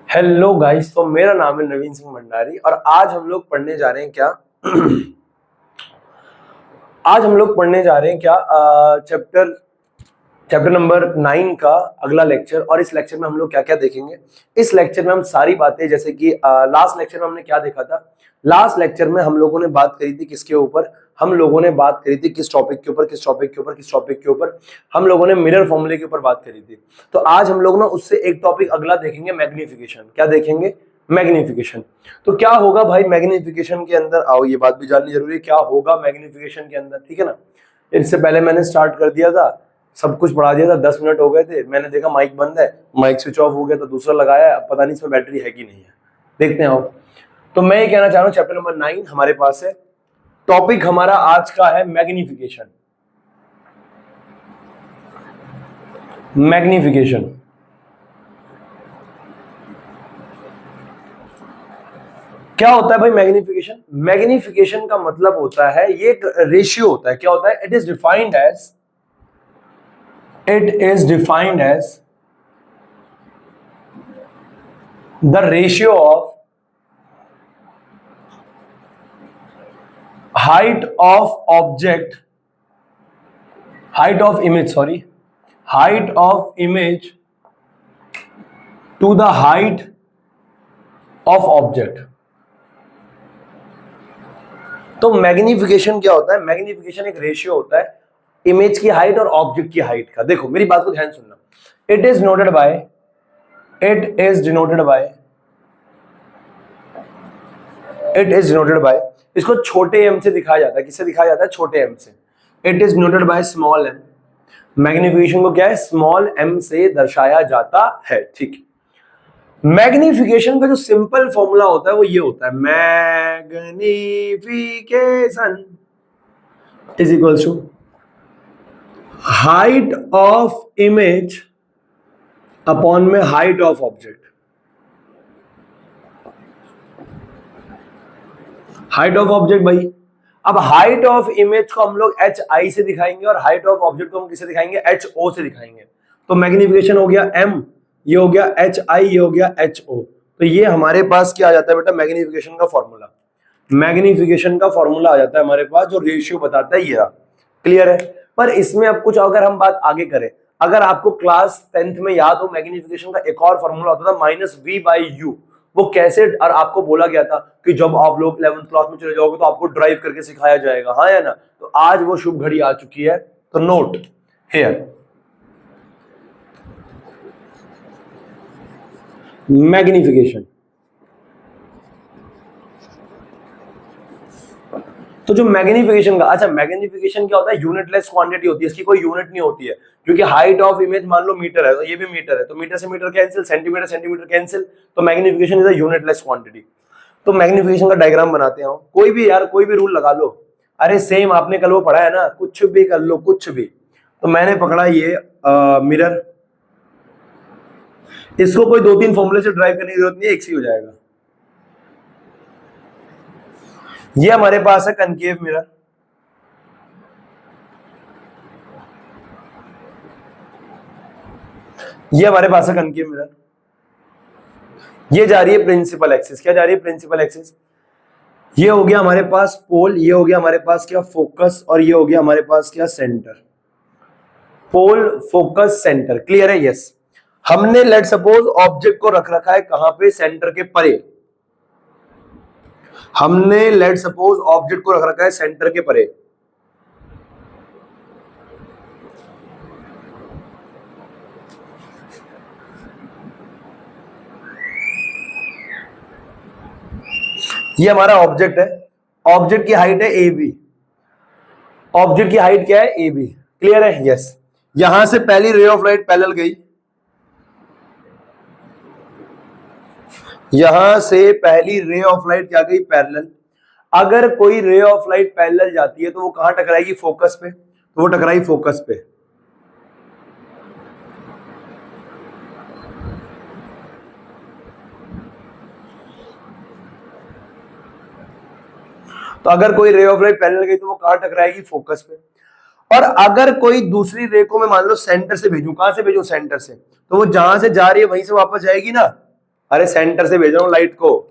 Hello guys, तो मेरा नाम है नवीन सिंह भंडारी और आज हम लोग पढ़ने जा रहे हैं क्या आज हम लोग पढ़ने जा रहे हैं क्या चैप्टर चैप्टर नंबर 9 का अगला लेक्चर। और इस लेक्चर में हम लोग क्या क्या देखेंगे। इस लेक्चर में हम सारी बातें, जैसे कि लास्ट लेक्चर में हमने क्या देखा था। लास्ट लेक्चर में हम लोगों ने बात करी थी किसके ऊपर, हम लोगों ने बात करी थी किस टॉपिक के ऊपर, किस टॉपिक के ऊपर, किस टॉपिक के ऊपर, हम लोगों ने मिरर फॉर्मूले के ऊपर बात करी थी। तो आज हम लोग ना उससे एक टॉपिक अगला देखेंगे, मैग्निफिकेशन। क्या देखेंगे? मैग्निफिकेशन। तो क्या होगा भाई मैग्निफिकेशन के अंदर, आओ ये बात भी जाननी जरूरी है, क्या होगा मैग्निफिकेशन के अंदर, ठीक है ना। इससे पहले मैंने स्टार्ट कर दिया था, सब कुछ बढ़ा दिया था, 10 मिनट हो गए थे, मैंने देखा माइक बंद है, माइक स्विच ऑफ हो गया तो दूसरा लगाया, अब पता नहीं इसमें बैटरी है कि नहीं है, देखते हैं आप। तो मैं ये कहना चाह रहा हूँ चैप्टर नंबर 9 हमारे पास है। टॉपिक हमारा आज का है मैग्निफिकेशन। मैग्निफिकेशन क्या होता है भाई? मैग्निफिकेशन, मैग्निफिकेशन का मतलब होता है, ये एक रेशियो होता है। क्या होता है? It is defined as the ratio of height of image to the height of object। तो मैग्निफिकेशन क्या होता है? मैग्निफिकेशन एक रेशियो होता है इमेज की हाइट और ऑब्जेक्ट की हाइट का। देखो मेरी बात को ध्यान सुनना। इट इज डिनोटेड बाय इसको छोटे m से दिखाया जाता है। किससे दिखाया जाता है? छोटे m से। It is denoted by small m। Magnification को क्या है? स्मॉल m से दर्शाया जाता है, ठीक। मैग्निफिकेशन का जो सिंपल फॉर्मूला होता है वो ये होता है, magnification is equals to height of image upon में height of object. Height of object भाई, अब हाइट ऑफ इमेज को हम लोग HI से दिखाएंगे और हाइट ऑफ ऑब्जेक्ट को हम किसे दिखाएंगे? HO से दिखाएंगे। तो मैग्निफिकेशन हो गया M, ये हो गया HI, ये हो गया HO। तो ये हमारे पास क्या आ जाता है बेटा? मैग्निफिकेशन का फॉर्मूला। मैग्निफिकेशन का फॉर्मूला आ जाता है हमारे पास, जो रेशियो बताता है ये। क्लियर है? पर इसमें अब कुछ अगर हम बात आगे करें, अगर आपको क्लास 10th में याद हो, मैग्निफिकेशन का एक और फॉर्मूला होता था -V/U। वो कैसे? और आपको बोला गया था कि जब आप लोग 11th क्लास में चले जाओगे तो आपको ड्राइव करके सिखाया जाएगा, हाँ या ना। तो आज वो शुभ घड़ी आ चुकी है, तो नोट हियर मैग्निफिकेशन। तो जो मैग्निफिकेशन का, अच्छा मैग्निफिकेशन क्या होता है? यूनिटलेस क्वांटिटी होती है, इसकी कोई यूनिट नहीं होती है। क्योंकि हाइट ऑफ इमेज मान लो मीटर है, तो ये भी मीटर है, तो मीटर से metre cancel, centimetre centimetre cancel. तो magnification is a unitless quantity. तो मैग्निफिकेशन का डायग्राम बनाते हैं। कोई भी यार, कोई भी रूल लगा लो। अरे सेम आपने कल वो पढ़ा है ना, कुछ भी कर लो, कुछ भी। तो मैंने पकड़ा ये मिरर, इसको कोई 2-3 फॉर्मूले से ड्राइव करने की जरूरत नहीं है, एक ही हो जाएगा। ये हमारे पास है कनकेव मिरर, ये हमारे पास है कनकेव मिरर। ये जा रही है प्रिंसिपल एक्सिस। क्या जा रही है? Principal axis. ये हो गया हमारे पास पोल, ये हो गया हमारे पास क्या? फोकस, और ये हो गया हमारे पास क्या? सेंटर। पोल, फोकस, सेंटर। क्लियर है? यस। हमने लेट सपोज ऑब्जेक्ट को रख रखा है कहां पे? सेंटर के परे। हमने लेट सपोज ऑब्जेक्ट को रख रखा है सेंटर के परे। ये हमारा ऑब्जेक्ट है, ऑब्जेक्ट की हाइट है AB। ऑब्जेक्ट की हाइट क्या है? AB। क्लियर है? यस। यहां से पहली रे ऑफ लाइट पैरेलल गई, यहां से पहली रे ऑफ लाइट क्या गई? पैरेलल। अगर कोई रे ऑफ लाइट पैरेलल जाती है तो वो कहां टकराएगी? फोकस पे। तो वो टकराई फोकस पे। तो अगर कोई रे ऑफ लाइट पैरेलल गई तो वो कहां टकराएगी? फोकस पे। और अगर कोई दूसरी रे को मैं मान लो सेंटर से भेजूं, कहां से भेजूं, सेंटर से, तो वो जहां से जा रही है वहीं से वापस जाएगी ना। अरे सेंटर से भेज रहा हूं लाइट को,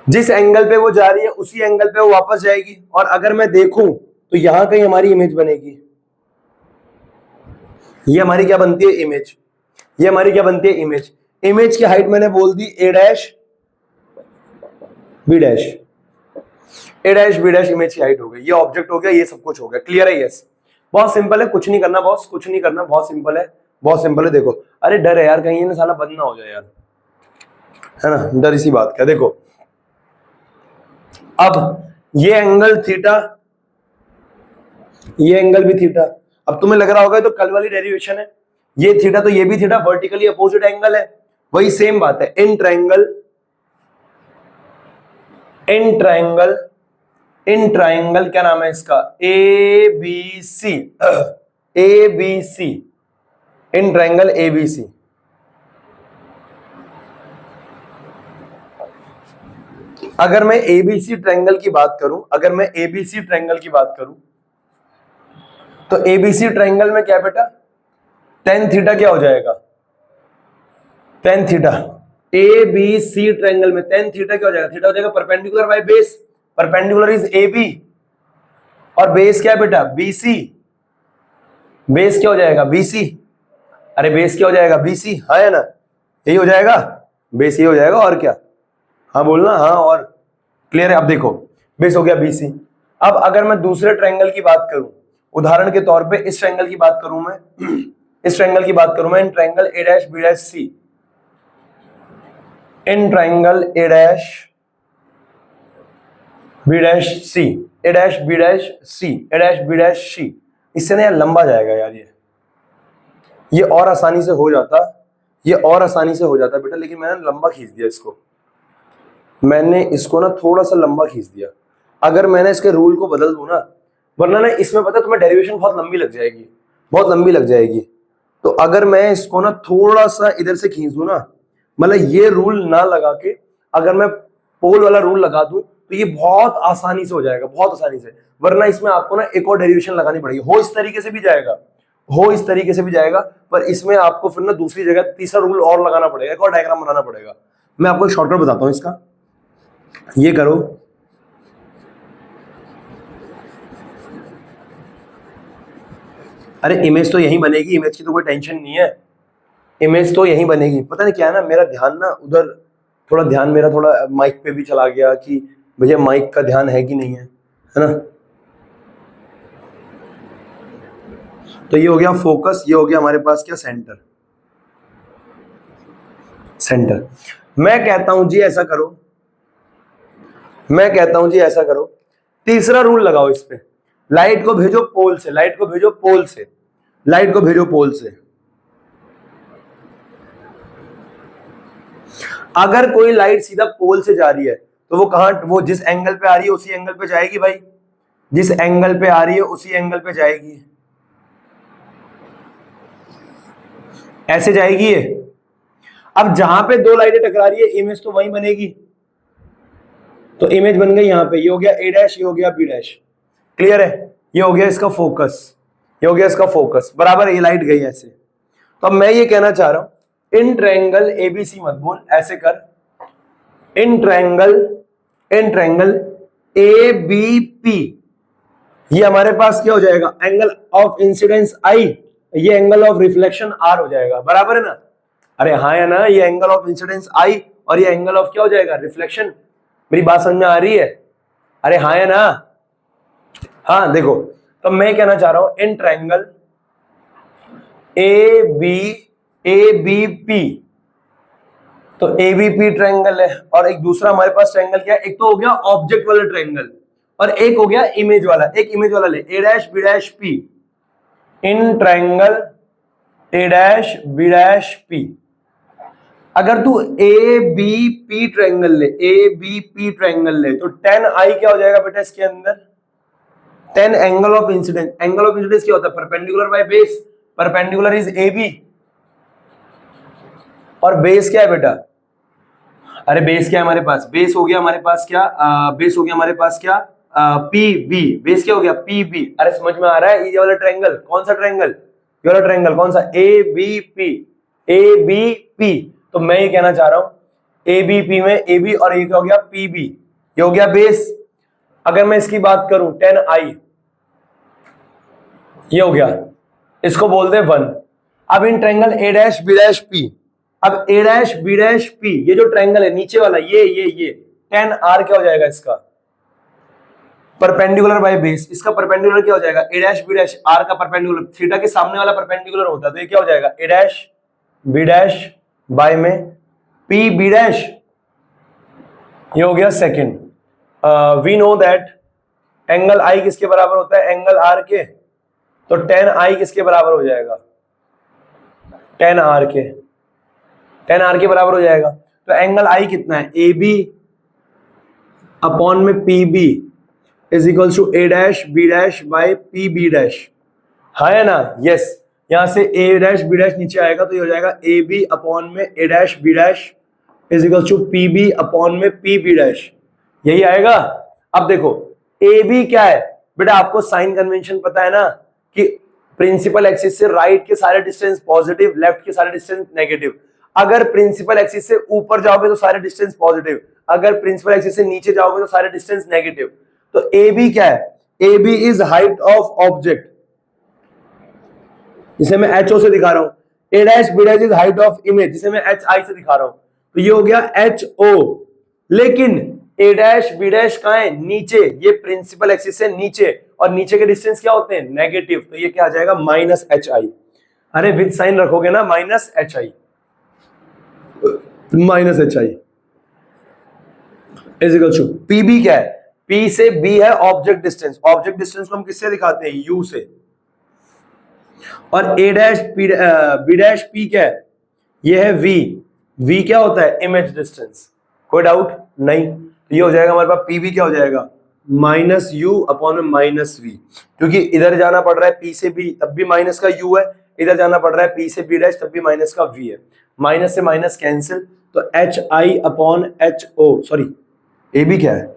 जिस एंगल पे वो जा रही है उसी एंगल पे वो वापस जाएगी। और अगर मैं देखूं तो यहां कहीं हमारी इमेज बनेगी, ये हमारी क्या बनती है, इमेज। ये हमारी क्या बनती है, इमेज। इमेज की हाइट मैंने बोल दी ए डैश बी डैश, ए डैश बी डैश इमेज की हाइट हो गई, ये ऑब्जेक्ट हो गया, ये सब कुछ हो गया। क्लियर है? यस। बहुत सिंपल है, कुछ नहीं करना बॉस, कुछ नहीं करना, बहुत सिंपल है, बहुत सिंपल है। देखो, अरे डर है यार कहीं ये ना साला बंद ना हो जाए यार, है ना, डर इसी बात का। देखो अब ये एंगल थीटा, ये एंगल भी थीटा। अब तुम्हें लग रहा होगा तो कल वाली डेरिवेशन है, ये थीटा तो ये भी थीटा, वर्टिकली अपोजिट एंगल है। वही सेम बात है, in triangle, in triangle, in triangle क्या नाम है इसका, A B C, A B C, in triangle A B C. अगर मैं एबीसी ट्रायंगल की बात करूं, अगर मैं एबीसी ट्रायंगल की बात करूं, तो एबीसी ट्रायंगल में क्या बेटा, टेन थीटा क्या हो जाएगा, tan theta. A B C triangle में टेन थीटा क्या हो जाएगा, थीटा हो जाएगा perpendicular by base, perpendicular is A B, और बेस क्या है बेटा, बीसी। बेस क्या हो जाएगा, बीसी। अरे बेस क्या हो जाएगा, बीसी, हाँ है ना, यही हो जाएगा, बेस ये हो जाएगा, और क्या, हाँ बोलना, हाँ। और क्लियर है? अब देखो, बेस हो गया बीसी। अब अगर मैं दूसरे ट्रायंगल की बात करूं, उदाहरण के तौर पे इस ट्रायंगल की बात करूं मैं, इस ट्रायंगल की बात करूं मैं, in triangle A dash B dash C, in triangle A dash B dash C, A dash B dash C, A dash B dash C. इससे ना यार लंबा जाएगा यार, ये और आसानी से हो जाता, ये और आसानी से हो जाता बेटा, लेकिन मैंने लंबा खींच दिया इसको, मैंने इसको ना थोड़ा सा लंबा खींच दिया। अगर मैंने इसके रूल को बदल दूं ना, वरना ना इसमें पता तुम्हें डेरिवेशन बहुत लंबी लग जाएगी, बहुत लंबी लग जाएगी। तो अगर मैं इसको ना थोड़ा सा इधर से खींच दूं ना, मतलब ये रूल ना लगा के अगर मैं पोल वाला रूल लगा दूं, तो ये बहुत आसानी से हो जाएगा, बहुत आसानी से। वरना इसमें आपको ना एक और डेरिवेशन लगानी पड़ेगी, हो इस तरीके से भी जाएगा, हो इस तरीके से भी जाएगा, पर इसमें आपको फिर ना दूसरी जगह तीसरा रूल और लगाना पड़ेगा, एक और डायग्राम बनाना पड़ेगा। मैं आपको एक शॉर्टकट बताता हूं इसका, ये करो, अरे इमेज तो यही बनेगी, इमेज की तो कोई टेंशन नहीं है, इमेज तो यही बनेगी। पता नहीं क्या है ना, मेरा ध्यान ना उधर, थोड़ा ध्यान मेरा थोड़ा माइक पे भी चला गया कि भैया माइक का ध्यान है कि नहीं है ना। तो ये हो गया फोकस, ये हो गया हमारे पास क्या, सेंटर, सेंटर। मैं कहता हूं जी ऐसा करो, मैं कहता हूं जी ऐसा करो, तीसरा रूल लगाओ इस पे, लाइट को भेजो पोल से, लाइट को भेजो पोल से, लाइट को भेजो पोल से। अगर कोई लाइट सीधा पोल से जा रही है तो वो कहां, वो जिस एंगल पे आ रही है उसी एंगल पे जाएगी भाई, जिस एंगल पे आ रही है उसी एंगल पे जाएगी, ऐसे जाएगी ये। अब जहां पे दो लाइटें टकरा रही है इमेज तो वहीं बनेगी, तो इमेज बन गई यहां पे, ये हो गया ए डैश, ये हो गया बी डैश। क्लियर है? ये हो गया इसका फोकस, ये हो गया इसका फोकस, बराबर, ये लाइट गई ऐसे। तो अब मैं ये कहना चाह रहा हूं, इन ट्रायंगल एबीसी मत बोल, ऐसे कर, in triangle, in triangle A B P, ये हमारे पास क्या हो जाएगा, एंगल ऑफ इंसिडेंस आई, ये एंगल ऑफ रिफ्लेक्शन आर हो जाएगा, बराबर है ना। अरे हाँ है ना, ये एंगल ऑफ इंसिडेंस आई और ये एंगल ऑफ क्या हो जाएगा, रिफ्लेक्शन। मेरी बात समझ में आ रही है? अरे हाँ है ना। हाँ देखो, तो मैं कहना चाह रहा हूं in triangle A B P, तो एबीपी ट्रायंगल है, और एक दूसरा हमारे पास ट्रायंगल क्या है, एक तो हो गया ऑब्जेक्ट वाला ट्रायंगल और एक हो गया इमेज वाला। एक इमेज वाला ले, A dash B dash P, in triangle A dash B dash P. अगर तू ए बी पी ट्रायंगल ले, ए बी पी ट्रायंगल ले, तो टेन आई क्या हो जाएगा बेटा इसके अंदर, tan angle of incidence. Angle of incidence क्या होता है, perpendicular by base, perpendicular is A B, और बेस क्या है बेटा? अरे बेस क्या है हमारे पास? बेस हो गया हमारे पास क्या? बेस हो गया हमारे पास क्या? P B. बेस क्या हो गया? P B. अरे समझ में आ रहा है? ये वाला ट्रायंगल कौन सा ट्रायंगल? ये वाला ट्रायंगल कौन सा? A B P. A B P. तो मैं ये कहना चाह रहा हूं ए बी पी में ए बी और ये क्या हो गया? P B. ये हो गया बेस। अगर मैं इसकी बात करूं 10i, ये हो गया, इसको बोलते हैं 1। अब in triangle A dash B dash P, अब A dash B dash P, ये जो ट्रायंगल है नीचे वाला ये 10r क्या हो जाएगा इसका? Perpendicular by base. इसका परपेंडिकुलर क्या हो जाएगा? A dash B dash are का परपेंडिकुलर, थीटा के सामने वाला परपेंडिकुलर होता है, तो ये क्या हो जाएगा? A dash B dash by में पी बी डैश। ये हो गया second. We know that angle I किसके बराबर होता है? एंगल आर के। तो 10i किसके बराबर हो जाएगा? 10r के। 10r के बराबर हो जाएगा। तो एंगल आई कितना है? ए बी अपॉन में P B is equal to A dash B dash by P B dash. है ना? यस। यहां से ए डैश बी डैश नीचे आएगा तो ये हो जाएगा ए बी अपॉन में A dash B dash is equal to P B upon में पी बी डैश। यही आएगा। अब देखो ए बी क्या है बेटा? आपको साइन कन्वेंशन पता है ना कि प्रिंसिपल एक्सिस से राइट के सारे डिस्टेंस पॉजिटिव, लेफ्ट के सारे डिस्टेंस नेगेटिव। अगर प्रिंसिपल एक्सिस से ऊपर जाओगे तो सारे डिस्टेंस पॉजिटिव, अगर प्रिंसिपल एक्सिस से नीचे जाओगे तो सारे डिस्टेंस नेगेटिव। तो ए बी क्या है? A B is height of object, जिसे मैं एच ओ से दिखा रहा हूं। A dash B dash is height of image, जिसे मैं एच आई से दिखा रहा हूं। तो ये हो गया एच ओ। लेकिन ए डैश बी डैश कहां है? नीचे। ये प्रिंसिपल एक्सिस से नीचे, और नीचे के डिस्टेंस क्या होते हैं? नेगेटिव। तो ये क्या आ जाएगा? Minus H I. अरे विद साइन रखोगे ना, minus H I, minus H I is equal to P B क्या है? पी से बी है ऑब्जेक्ट डिस्टेंस। ऑब्जेक्ट डिस्टेंस को हम किससे दिखाते हैं? यू से। और ए डैश बी डैश पी क्या है? ये है वी। वी क्या होता है? Image distance. कोई डाउट नहीं? ये हो जाएगा हमारे पास पी बी क्या हो जाएगा? माइनस यू अपॉन में माइनस वी। क्योंकि इधर जाना पड़ रहा है पी से बी, तब भी माइनस का यू है। इधर जाना पड़ रहा है पी से बी डैश, तब भी माइनस का वी है। माइनस से माइनस कैंसिल, तो H I upon H O. Sorry, A B क्या है?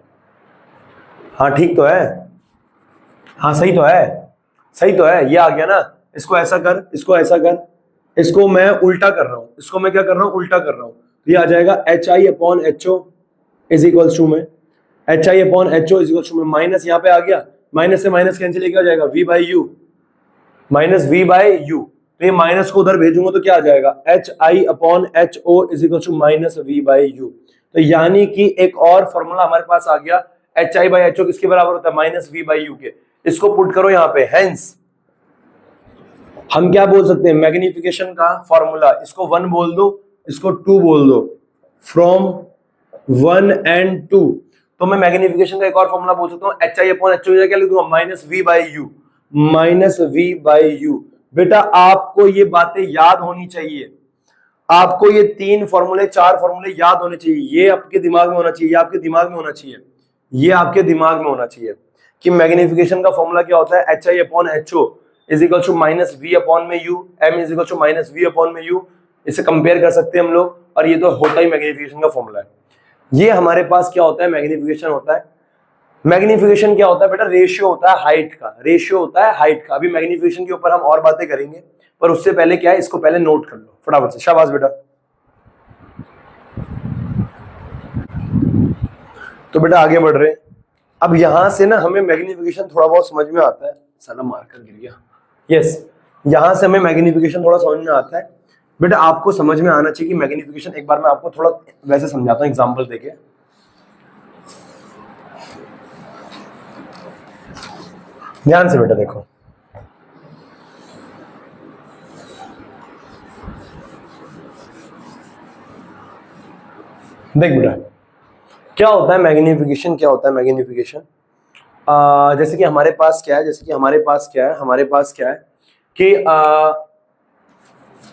हाँ ठीक तो है, हाँ सही तो है, सही तो है। ये आ गया ना। इसको ऐसा कर, इसको ऐसा कर, इसको मैं उल्टा कर रहा हूं, इसको मैं क्या कर रहा हूं? उल्टा कर रहा हूं। ये आ जाएगा H I upon H O is equal to में H I upon H O is equal to में माइनस यहाँ पे आ गया, माइनस से माइनस कैंसिल क्या हो जाएगा? V by U, minus V by U. तो ये माइनस को उधर भेजूंगा तो क्या आ जाएगा? H I upon H O is equal to minus V by U. तो यानी कि एक और फॉर्मूला हमारे पास आ गया। H I by H O किसके बराबर होता है? माइनस वी बाई यू के। इसको पुट करो यहाँ पे। हेंस हम क्या बोल सकते हैं? मैग्निफिकेशन का फॉर्मूला। इसको 1 बोल दो, इसको 2 बोल दो। From 1 and 2। तो मैं मैग्निफिकेशन का एक और फॉर्मूला बोल सकता हूँ। H I upon H O क्या लिख दूंगा? Minus V by U, minus V by U. बेटा आपको ये बातें याद होनी चाहिए। आपको ये 3 फॉर्मूले 4 फॉर्मूले याद होने चाहिए। ये आपके दिमाग में होना चाहिए, ये आपके दिमाग में होना चाहिए, ये आपके दिमाग में होना चाहिए कि मैग्निफिकेशन का फॉर्मूला क्या होता है? H I upon H O is equal to minus V upon में U, M is equal to minus V upon में यू। इसे कंपेयर कर सकते हैं हम लोग, और ये तो होता ही मैग्निफिकेशन का फॉर्मूला है। ये हमारे पास क्या होता है? मैग्निफिकेशन होता है। मैग्निफिकेशन क्या होता है बेटा? रेशियो होता है हाइट का, रेशियो होता है हाइट का। अभी मैग्निफिकेशन के ऊपर हम और बातें करेंगे, पर उससे पहले क्या है, इसको पहले नोट कर लो फटाफट से। शाबाश बेटा। तो बेटा आगे बढ़ रहे हैं। अब यहां से ना हमें मैग्निफिकेशन थोड़ा बहुत समझ में आता है। साला मार्कर गिर गया। यस, यहां से हमें मैग्निफिकेशन थोड़ा समझ में आता है। बेटा आपको समझ में आना चाहिए कि मैग्निफिकेशन, एक बार मैं आपको थोड़ा वैसे समझाता हूं एग्जांपल देके। ध्यान से बेटा देखो, देख बेटा क्या होता है मैग्निफिकेशन, क्या होता है मैग्निफिकेशन। जैसे कि हमारे पास क्या है, जैसे कि हमारे पास क्या है, हमारे पास क्या है कि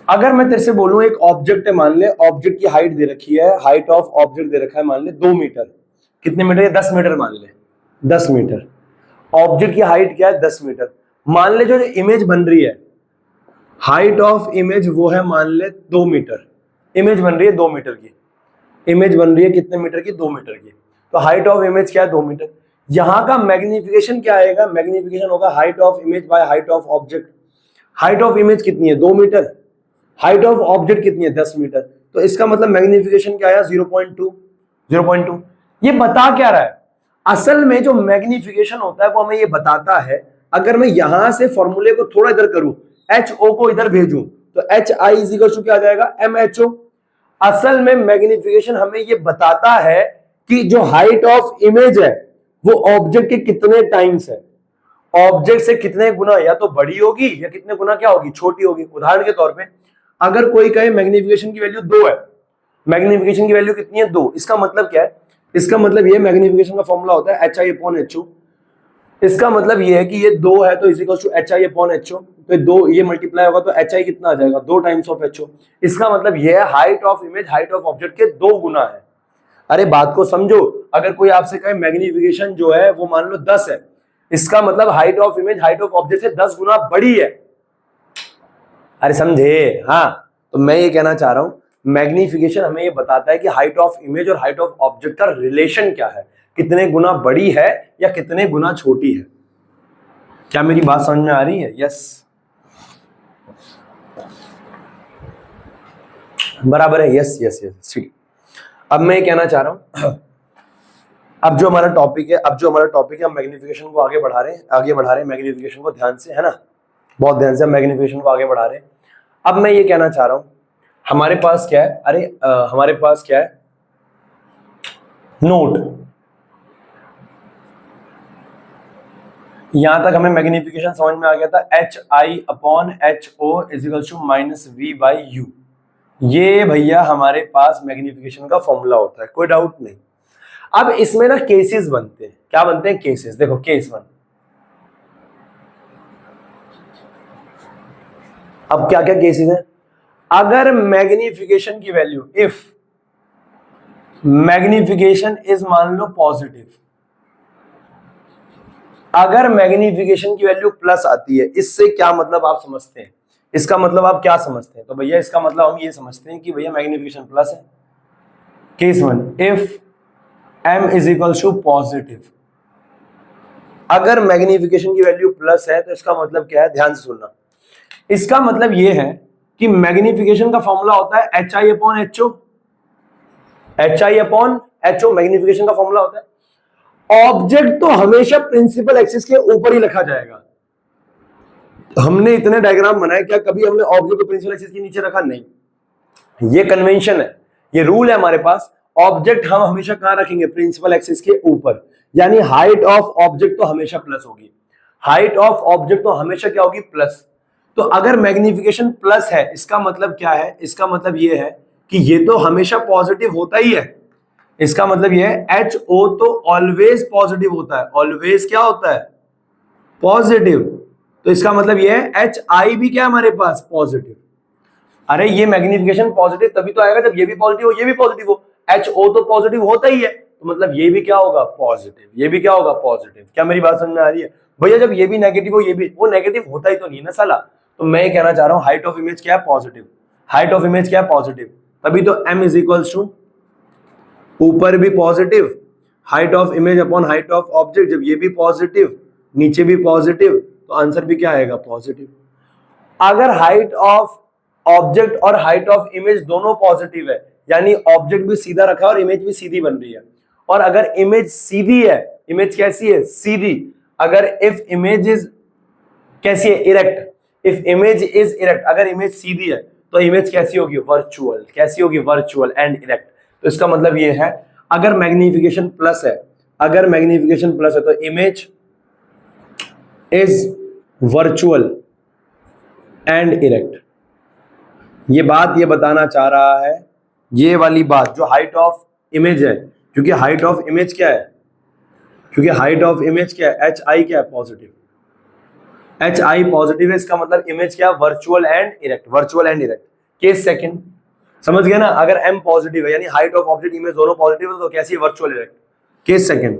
अगर मैं तेरे से बोलूं एक ऑब्जेक्ट है, मान ले ऑब्जेक्ट की हाइट दे रखी है, हाइट ऑफ ऑब्जेक्ट दे रखा है मान ले 2 मीटर। कितने मीटर? 10 मीटर मान ले, 10 मीटर। ऑब्जेक्ट की हाइट क्या है? 10 मीटर। मान ले जो इमेज बन रही है, हाइट ऑफ इमेज वो है मान ले 2 मीटर। इमेज बन रही है 2 मीटर की, इमेज बन रही है कितने मीटर की, 2 मीटर की। तो हाइट ऑफ इमेज क्या है, 2 मीटर। यहां का मैग्निफिकेशन क्या आएगा, मैग्निफिकेशन होगा height of image by height of object. Height of image कितनी है, 2 मीटर, हाइट ऑफ ऑब्जेक्ट कितनी है, 10 मीटर। तो इसका मतलब मैग्निफिकेशन क्या आया, 0.2। 0.2 ये बता क्या रहा है, असल में जो मैग्निफिकेशन होता है वो हमें ये बताता है, अगर मैं यहां से फॉर्मूले को थोड़ा इधर करूं, एच ओ को इधर भेजूं, तो H I is equal to क्या आ जाएगा, एम एच ओ। असल में मैग्निफिकेशन हमें ये बताता है कि जो हाइट ऑफ इमेज है वो ऑब्जेक्ट के कितने टाइम्स है, ऑब्जेक्ट से कितने गुना या तो बड़ी होगी या कितने गुना क्या होगी, छोटी होगी। उदाहरण के तौर पे अगर कोई कहे मैग्निफिकेशन की वैल्यू 2 है, मैग्निफिकेशन की वैल्यू कितनी है, 2, इसका मतलब क्या है, इसका मतलब ये मैग्निफिकेशन का फॉर्मूला होता है H I upon H O. इसका मतलब ये है कि ये 2 है तो is equal to H I upon H O, तो 2 ये मल्टीप्लाई होगा तो एच आई कितना आ जाएगा, 2 टाइम्स ऑफ एच ओ। इसका मतलब ये है height of image height of object के 2 गुना है। अरे बात को समझो, अगर कोई आपसे कहे मैग्निफिकेशन जो है वो मान लो 10 है, इसका मतलब height of image height of object से 10 गुना बड़ी है। अरे समझे, हाँ। तो मैं ये कहना चाह रहा हूं मैग्निफिकेशन हमें ये बताता है कि हाइट ऑफ इमेज और हाइट ऑफ ऑब्जेक्ट का रिलेशन क्या है, कितने गुना बड़ी है या कितने गुना छोटी है। क्या मेरी बात समझ में आ रही है, यस बराबर है, यस यस यस ठीक। अब मैं ये कहना चाह रहा हूं अब जो हमारा टॉपिक है हम मैग्निफिकेशन को आगे बढ़ा रहे हैं मैग्निफिकेशन को ध्यान से, है ना, बहुत ध्यान से हम मैग्निफिकेशन को आगे बढ़ा रहे हैं। अब मैं ये कहना चाह रहा हूं हमारे पास क्या है, हमारे पास क्या है, नोट। यहां तक हमें मैग्निफिकेशन समझ में आ गया था, H I upon H O is equal to minus V by U. ये भैया हमारे पास मैग्निफिकेशन का फॉर्मूला होता है, कोई डाउट नहीं। अब इसमें ना केसेस बनते हैं, क्या बनते हैं, केसेस। देखो केस 1, अब क्या क्या केसेस हैं, अगर मैग्निफिकेशन की वैल्यू, इफ मैग्निफिकेशन इज मान लो पॉजिटिव, अगर मैग्निफिकेशन की वैल्यू प्लस आती है, इससे क्या मतलब आप समझते हैं, इसका मतलब आप क्या समझते हैं, तो भैया इसका मतलब हम ये समझते हैं कि भैया मैग्निफिकेशन प्लस है। Case 1, if m is equal to positive, अगर मैग्निफिकेशन की वैल्यू प्लस है तो इसका मतलब क्या है, ध्यान से सुनना। इसका मतलब यह है कि मैग्निफिकेशन का फॉर्मूला होता है H I upon H O, H I upon H O magnification का फॉर्मूला होता है। ऑब्जेक्ट तो हमेशा प्रिंसिपल एक्सिस के ऊपर ही रखा जाएगा। हमने इतने डायग्राम बनाए, क्या कभी हमने ऑब्जेक्ट को प्रिंसिपल एक्सिस के नीचे रखा, नहीं। ये कन्वेंशन है, ये रूल है हमारे पास, ऑब्जेक्ट हम हमेशा कहां रखेंगे, प्रिंसिपल एक्सिस के ऊपर। यानी हाइट ऑफ ऑब्जेक्ट तो हमेशा प्लस होगी, हाइट ऑफ ऑब्जेक्ट तो हमेशा क्या होगी, प्लस। तो अगर मैग्निफिकेशन प्लस है, इसका मतलब क्या है, इसका मतलब यह है कि ये तो हमेशा पॉजिटिव होता ही है। इसका मतलब यह है एच ओ तो ऑलवेज पॉजिटिव होता है, ऑलवेज क्या होता है, पॉजिटिव। तो इसका मतलब यह है एच आई भी क्या हमारे पास, पॉजिटिव। अरे ये मैग्निफिकेशन पॉजिटिव तभी तो आएगा जब ये भी पॉजिटिव हो, ये भी पॉजिटिव हो। एच ओ तो पॉजिटिव होता ही है, तो मतलब ये भी क्या होगा, पॉजिटिव, ये भी क्या होगा, पॉजिटिव। क्या मेरी बात समझ में आ रही है भैया, जब ये भी नेगेटिव हो, ये भी, वो नेगेटिव होता ही तो नहीं ना साला। तो मैं ये कहना चाह रहा हूं हाइट ऑफ इमेज क्या है, पॉजिटिव, हाइट ऑफ इमेज क्या है, पॉजिटिव। तभी तो m इज इक्वल्स टू ऊपर भी positive, height of image upon height of object, जब ये भी पॉजिटिव नीचे भी पॉजिटिव, तो आंसर भी क्या आएगा, पॉजिटिव। अगर हाइट ऑफ ऑब्जेक्ट और हाइट ऑफ इमेज दोनों पॉजिटिव है, यानी ऑब्जेक्ट भी सीधा रखा और इमेज भी सीधी बन रही है, और अगर इमेज सीधी है, इमेज कैसी है, सीधी, अगर इफ इमेज इज कैसी है, erect, if image is erect, अगर इमेज सीधी है तो इमेज कैसी होगी, वर्चुअल, कैसी होगी, वर्चुअल एंड इरेक्ट। तो इसका मतलब ये है अगर मैग्निफिकेशन प्लस है, अगर मैग्निफिकेशन प्लस है तो image is virtual and erect. ये बात ये बताना चाह रहा है, ये वाली बात जो हाइट ऑफ इमेज है, क्योंकि हाइट ऑफ इमेज क्या है, क्योंकि हाइट ऑफ इमेज क्या है, एच आई क्या है, पॉजिटिव, एच आई पॉजिटिव है, इसका मतलब इमेज क्या, virtual and erect, virtual and erect. Case second, समझ गए ना, अगर m पॉजिटिव है यानी हाइट ऑफ ऑब्जेक्ट इमेज दोनों पॉजिटिव है, तो कैसी है, वर्चुअल इरेक्ट। केस सेकंड,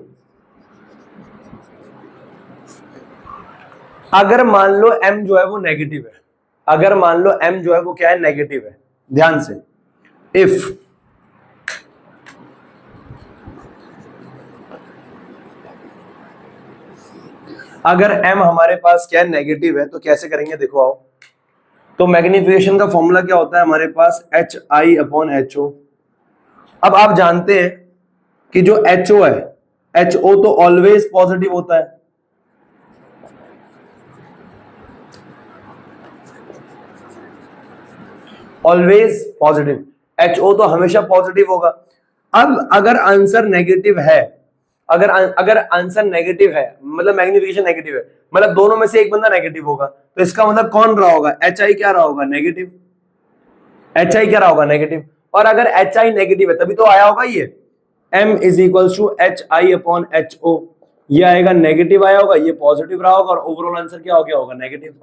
अगर मान लो m जो है वो नेगेटिव है, अगर मान लो m जो है वो क्या है, नेगेटिव है, ध्यान से, इफ अगर m हमारे पास क्या नेगेटिव है तो कैसे करेंगे, देखो आओ। तो मैग्निफिकेशन का फॉर्मूला क्या होता है हमारे पास, H I upon H O. अब आप जानते हैं कि जो एच ओ है, एच ओ तो ऑलवेज पॉजिटिव होता है, ऑलवेज पॉजिटिव, एच ओ तो हमेशा पॉजिटिव होगा। अब अगर आंसर नेगेटिव है, अगर आंसर नेगेटिव है मतलब मैग्निफिकेशन नेगेटिव है, मतलब दोनों में से एक बंदा नेगेटिव होगा, तो इसका मतलब कौन रहा होगा, एच आई क्या रहा होगा, नेगेटिव। एच आई क्या रहा होगा, नेगेटिव। और अगर एच आई नेगेटिव है तभी तो आया होगा ये m is equal to H I upon H O. ये आएगा नेगेटिव आया होगा, ये पॉजिटिव रहा होगा, और ओवरऑल आंसर क्या हो गया होगा, नेगेटिव।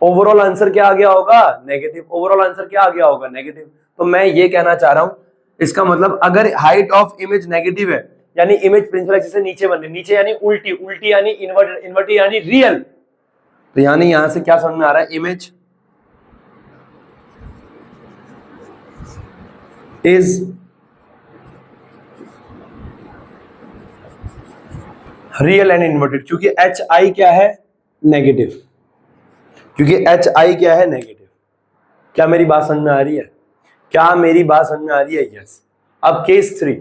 ओवरऑल आंसर क्या आ गया होगा, नेगेटिव। ओवरऑल आंसर क्या आ गया होगा, नेगेटिव। तो मैं ये कहना चाह रहा हूं, इसका मतलब अगर हाइट ऑफ इमेज नेगेटिव है, यानी इमेज प्रिंसिपल एक्सिस से नीचे बन रही, नीचे यानी उल्टी, उल्टी यानी इन्वर्टेड, इन्वर्टेड यानी रियल। तो यानी यहां से क्या समझ में आ रहा है, image is real and inverted, क्योंकि एच आई क्या है, नेगेटिव, क्योंकि एच आई क्या है, नेगेटिव। क्या मेरी बात समझ में आ रही है, क्या मेरी बात समझ में आ रही है, यस। अब केस थ्री,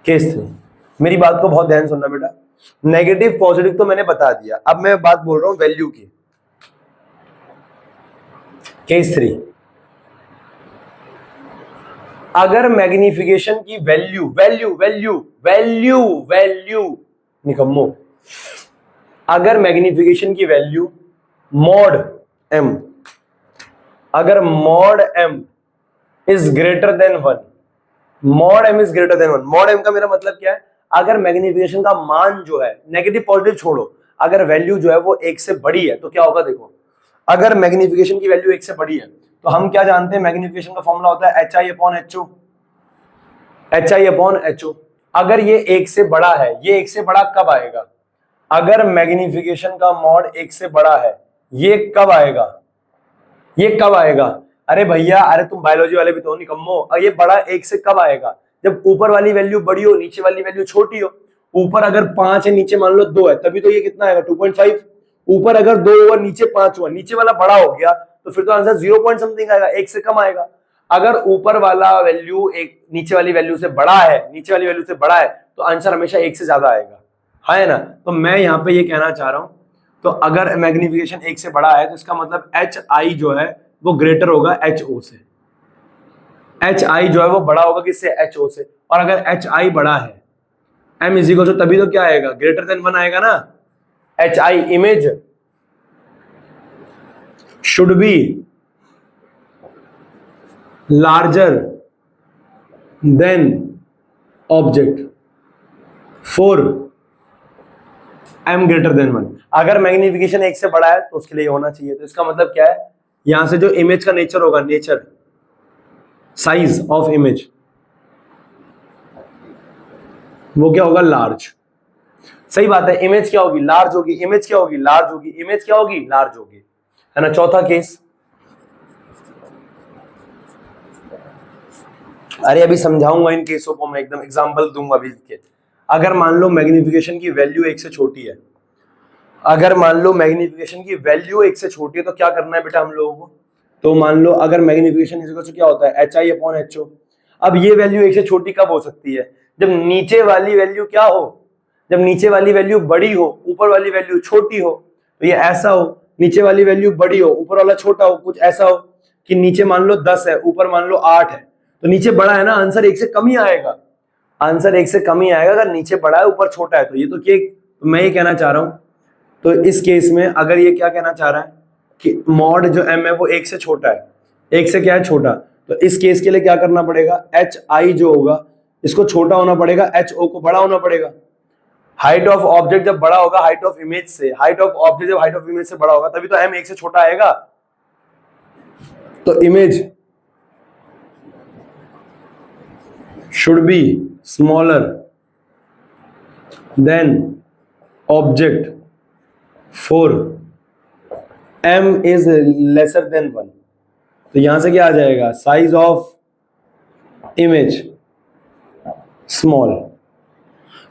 केस थ्री, मेरी बात को बहुत ध्यान सुनना बेटा। नेगेटिव पॉजिटिव तो मैंने बता दिया, अब मैं बात बोल रहा हूं वैल्यू की। केस थ्री, अगर मैग्निफिकेशन की value, value value value value निकम्मो, अगर मैग्निफिकेशन की वैल्यू मॉड m, अगर mod m is greater than 1, mod m is greater than 1, mod m का मेरा मतलब क्या है, अगर मैग्निफिकेशन का मान जो है, नेगेटिव पॉजिटिव छोड़ो, अगर वैल्यू जो है वो 1 से बड़ी है तो क्या होगा, देखो अगर मैग्निफिकेशन की वैल्यू 1 से बड़ी है तो हम क्या जानते हैं, मैग्निफिकेशन का फॉर्मूला होता है H I upon H O, H I upon H O. अगर ये 1 से बड़ा है, ये 1 से बड़ा कब आएगा, अगर मैग्निफिकेशन का मॉड 1 से बड़ा है, ये कब आएगा, ये कब आएगा, अरे भैया, अरे तुम बायोलॉजी वाले भी तो निकम्मो, ये बड़ा 1 से कब आएगा, जब ऊपर वाली वैल्यू बड़ी हो, नीचे वाली वैल्यू छोटी हो। ऊपर अगर 5 है, नीचे मान लो 2 है, तभी तो ये कितना आएगा, 2.5। ऊपर अगर 2 हुआ, नीचे 5 हुआ, नीचे वाला बड़ा हो गया, तो फिर तो आंसर 0 पॉइंट समथिंग आएगा, 1 से कम आएगा। अगर ऊपर वाला वैल्यू एक नीचे वाली वैल्यू से बड़ा है, नीचे वाली वैल्यू से बड़ा है, तो आंसर हमेशा 1 से ज्यादा आएगा, है ना। तो मैं यहाँ पे ये कहना चाह रहा हूं, तो अगर मैग्निफिकेशन 1 से बड़ा है तो इसका मतलब एच आई जो है वो ग्रेटर होगा एच ओ से, एच आई जो है वो बड़ा होगा किससे, एच ओ से। और अगर एच आई बड़ा है, एम इज इक्वल टू, तभी तो क्या आएगा, ग्रेटर देन 1 आएगा ना। H I image should be larger than object for M greater than 1। अगर मैग्निफिकेशन 1 से बड़ा है तो उसके लिए होना चाहिए, तो इसका मतलब क्या है, यहां से जो इमेज का नेचर होगा, नेचर साइज ऑफ इमेज, वो क्या होगा, लार्ज। सही बात है, इमेज क्या होगी, लार्ज होगी, इमेज क्या होगी, लार्ज होगी, इमेज क्या होगी, लार्ज होगी, है ना। चौथा केस, अरे अभी समझाऊंगा इन केसों को, मैं एकदम एग्जांपल दूंगा अभी के। अगर मान लो मैग्निफिकेशन की वैल्यू 1 से छोटी है, अगर मान लो मैग्निफिकेशन की वैल्यू 1 से छोटी है, तो क्या करना है बेटा हम लोगों को, तो मान लो अगर मैग्निफिकेशन इज इक्वल टू क्या होता है, H I upon H O. अब ये वैल्यू 1 से छोटी कब हो सकती है, जब नीचे वाली वैल्यू क्या हो, जब नीचे वाली वैल्यू बड़ी हो, ऊपर वाली वैल्यू छोटी हो। तो ये ऐसा हो, नीचे वाली वैल्यू बड़ी हो, ऊपर वाला छोटा हो, कुछ ऐसा हो कि नीचे मान लो 10 है, ऊपर मान लो 8 है, तो नीचे बड़ा है ना, आंसर 1 से कम ही आएगा, आंसर 1 से कम ही आएगा अगर नीचे बड़ा है ऊपर छोटा है। तो ये तो मैं ये कहना चाह रहा हूं, तो इस केस में अगर ये क्या कहना चाह रहा है कि मॉड जो m है वो 1 से छोटा है, 1 से क्या है, छोटा, तो इस केस के लिए क्या करना पड़ेगा, एच आई जो होगा इसको छोटा होना पड़ेगा, एच ओ को बड़ा होना पड़ेगा। हाइट ऑफ ऑब्जेक्ट जब बड़ा होगा हाइट ऑफ इमेज से, हाइट ऑफ ऑब्जेक्ट जब हाइट ऑफ इमेज से बड़ा होगा, तभी तो m 1 से छोटा आएगा। तो image should be smaller than object for m is lesser than 1। तो यहां से क्या आ जाएगा, साइज ऑफ इमेज स्मॉल।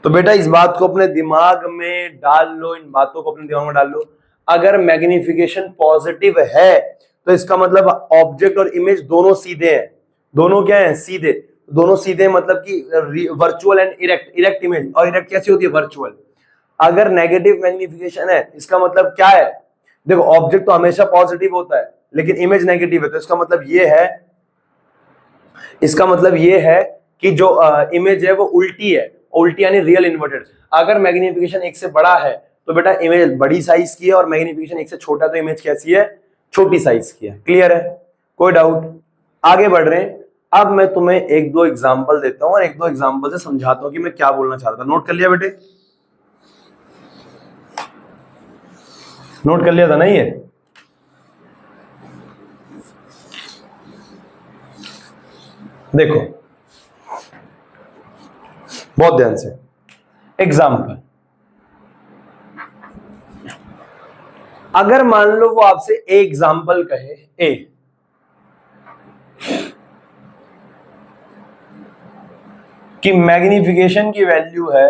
तो बेटा इस बात को अपने दिमाग में डाल लो, इन बातों को अपने दिमाग में डाल लो। अगर मैग्निफिकेशन पॉजिटिव है तो इसका मतलब ऑब्जेक्ट और इमेज दोनों सीधे हैं। दोनों क्या हैं? सीधे। दोनों सीधे मतलब कि virtual and erect. Erect image और इरेक्ट कैसी होती है? वर्चुअल। अगर नेगेटिव मैग्निफिकेशन है इसका मतलब क्या है? देखो ऑब्जेक्ट तो हमेशा पॉजिटिव होता है लेकिन इमेज नेगेटिव है, तो इसका मतलब ये है, इसका मतलब ये है कि जो इमेज है वो उल्टी है। उल्टी यानी रियल इन्वर्टेड। अगर मैग्निफिकेशन एक से बड़ा है तो बेटा इमेज बड़ी साइज की है, और मैग्निफिकेशन एक से छोटा तो इमेज कैसी है? छोटी साइज की है। क्लियर है? कोई डाउट? आगे बढ़ रहे हैं। अब मैं तुम्हें एक दो एग्जांपल देता हूं और एक दो एग्जांपल से समझाता हूं कि मैं क्या बोलना चाह रहा था। नोट कर लिया बेटे? नोट कर लिया था ना? ये देखो बहुत ध्यान से। एग्जाम्पल, अगर मान लो वो आपसे ए एग्जाम्पल कहे, ए कि मैग्निफिकेशन की वैल्यू है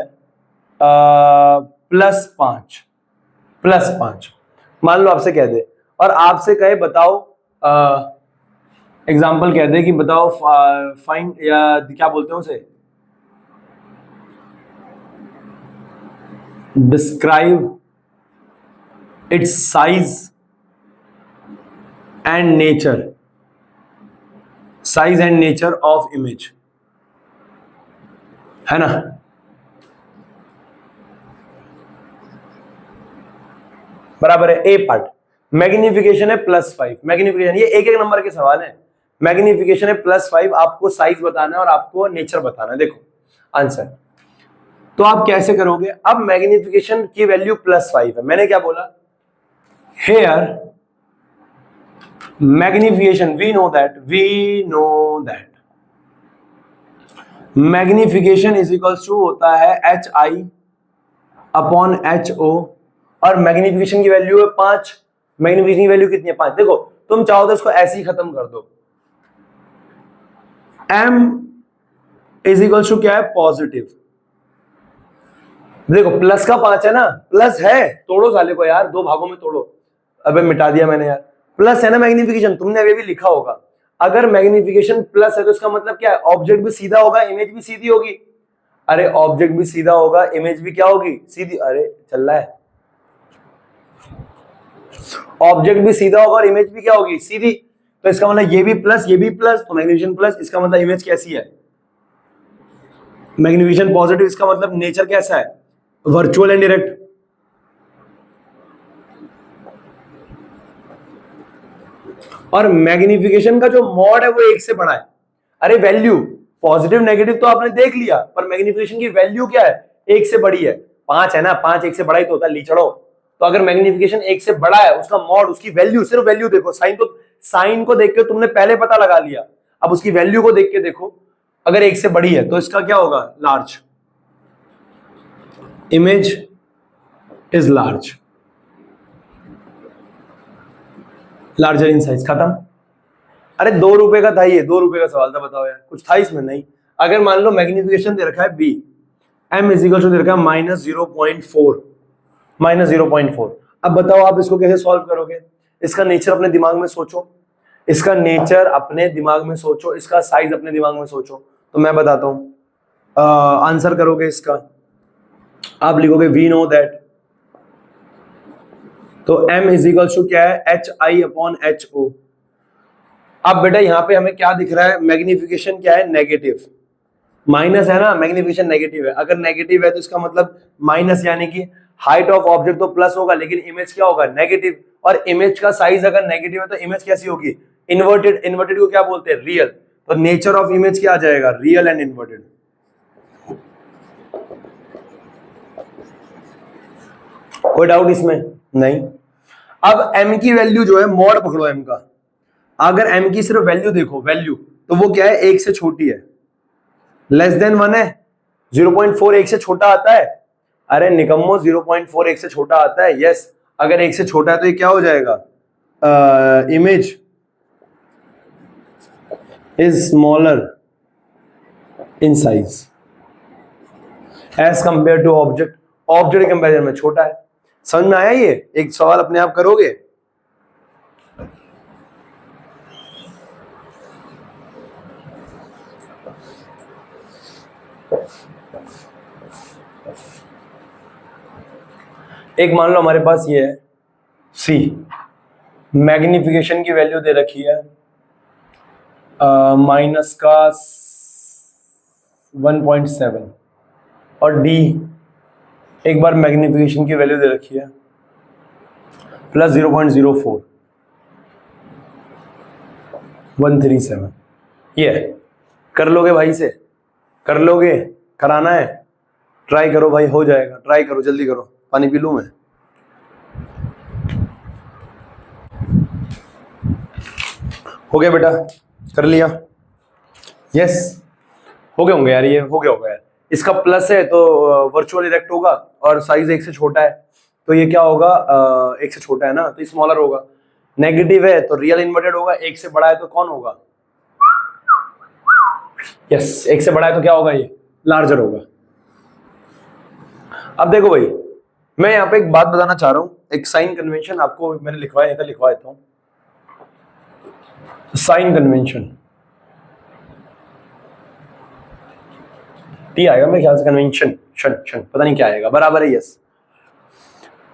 +5, +5 मान लो आपसे कह दे, और आपसे कहे बताओ, एग्जाम्पल कह दे कि बताओ फाइंड, या क्या बोलते हैं उसे, describe it's size and nature, size and nature of image, है ना? बराबर है। ए पार्ट मैग्निफिकेशन है +5। मैग्निफिकेशन ये एक एक नंबर के सवाल है। मैग्निफिकेशन है +5, आपको साइज बताना है और आपको नेचर बताना है। देखो आंसर तो आप कैसे करोगे? अब मैग्निफिकेशन की वैल्यू +5 है, मैंने क्या बोला? Here magnification, we know that magnification is equals to होता है HI/HO, और मैग्निफिकेशन की वैल्यू है 5। मैग्निफिकेशन की वैल्यू कितनी है? 5। देखो तुम चाहो तो इसको ऐसे ही खत्म कर दो। M इज इक्वल्स टू क्या है? पॉजिटिव। देखो प्लस का 5 है ना, प्लस है, तोड़ो साले को यार, दो भागों में तोड़ो। अबे मिटा दिया मैंने यार। प्लस है ना मैग्निफिकेशन, तुमने अभी भी लिखा होगा। अगर मैग्निफिकेशन प्लस है तो इसका मतलब क्या है? ऑब्जेक्ट भी सीधा होगा, इमेज भी सीधी होगी। अरे ऑब्जेक्ट भी सीधा होगा, इमेज भी क्या होगी? सीधी। अरे चल रहा है, ऑब्जेक्ट भी सीधा होगा और इमेज भी क्या होगी? सीधी। तो इसका मतलब ये भी प्लस, ये भी प्लस, तो मैग्निफिकेशन प्लस, इसका मतलब इमेज कैसी है? मैग्निफिकेशन पॉजिटिव, इसका मतलब नेचर कैसा है? Virtual and direct. और मैग्निफिकेशन का जो मॉड है वो 1 से बड़ा है। अरे वैल्यू पॉजिटिव नेगेटिव तो आपने देख लिया, पर मैग्निफिकेशन की वैल्यू क्या है? 1 से बड़ी है। 5 है ना, 5 1 से बड़ा ही तो होता है, लीचड़ो। तो अगर मैग्निफिकेशन 1 से बड़ा है, उसका मॉड, उसकी वैल्यू, सिर्फ वैल्यू देखो, साइन तो, साइन को देख के तुमने पहले पता लगा लिया, अब उसकी वैल्यू को देख के देखो। अगर 1 से बड़ी है तो इसका क्या होगा? Large. Image is large, larger in size. खत्म। अरे 2 रुपए का था ये, 2 रुपए का सवाल था, बताओ यार कुछ था इसमें? नहीं। अगर मान लो मैग्निफिकेशन दे रखा है B, M is equal to दे रखा है -0.4, -0.4। अब बताओ आप इसको कैसे सॉल्व करोगे? इसका नेचर अपने दिमाग में सोचो, इसका नेचर अपने दिमाग में सोचो, इसका साइज अपने दिमाग में सोचो। तो मैं बताता हूं, आंसर करोगे इसका, आप लिखोगे वी नो दैट, तो M इज इक्वल टू क्या है? HI/HO। अब बेटा यहां पे हमें क्या दिख रहा है? मैग्निफिकेशन क्या है? नेगेटिव। माइनस है ना, मैग्निफिकेशन नेगेटिव है। अगर नेगेटिव है तो इसका मतलब माइनस, यानी कि हाइट ऑफ ऑब्जेक्ट तो प्लस होगा लेकिन इमेज क्या होगा? नेगेटिव। और इमेज का साइज अगर नेगेटिव है तो इमेज कैसी होगी? इन्वर्टेड। इन्वर्टेड को क्या बोलते हैं? रियल। तो नेचर ऑफ इमेज क्या आ जाएगा? Real and inverted. कोई डाउट इसमें? नहीं। अब M की वैल्यू जो है, मॉड पकड़ो M का। अगर M की सिर्फ वैल्यू देखो, वैल्यू तो वो क्या है? 1 से छोटी है, <<1 है। 0.4 1 से छोटा आता है। अरे निकम्मो, 0.4 1 से छोटा आता है। यस, अगर 1 से छोटा है तो ये क्या हो जाएगा? Image is smaller in size as compare to object, object के कंपेरिजन में छोटा है। समझ में आया? ये एक सवाल अपने आप करोगे। एक मान लो हमारे पास ये है सी, मैग्निफिकेशन की वैल्यू दे रखी है माइनस का 1.7 और डी एक बार मैग्निफिकेशन की वैल्यू दे रखी है प्लस 0.04 137। ये कर लोगे भाई से? कर लोगे? कराना है? ट्राई करो भाई, हो जाएगा। ट्राई करो, जल्दी करो। पानी पी लूं मैं? हो गया बेटा? कर लिया? यस हो गए होंगे यार, ये हो गया होगा यार। इसका प्लस है तो वर्चुअल इरेक्ट होगा और साइज एक से छोटा है तो ये क्या होगा, एक से छोटा है ना तो स्मॉलर होगा। नेगेटिव है तो रियल इन्वर्टेड होगा, एक से बड़ा है तो कौन होगा? यस एक से बड़ा है तो क्या होगा? ये लार्जर होगा। अब देखो भाई, मैं यहाँ पे एक बात बताना चाह रहा हूं, एक साइन कन्वेंशन आपको मैंने लिखवाया नहीं था, लिखवा देता हूं। साइन कन्वेंशन टी आएगा मेरे ख्याल से, कन्वेंशन शन पता नहीं क्या आएगा, बराबर है यस।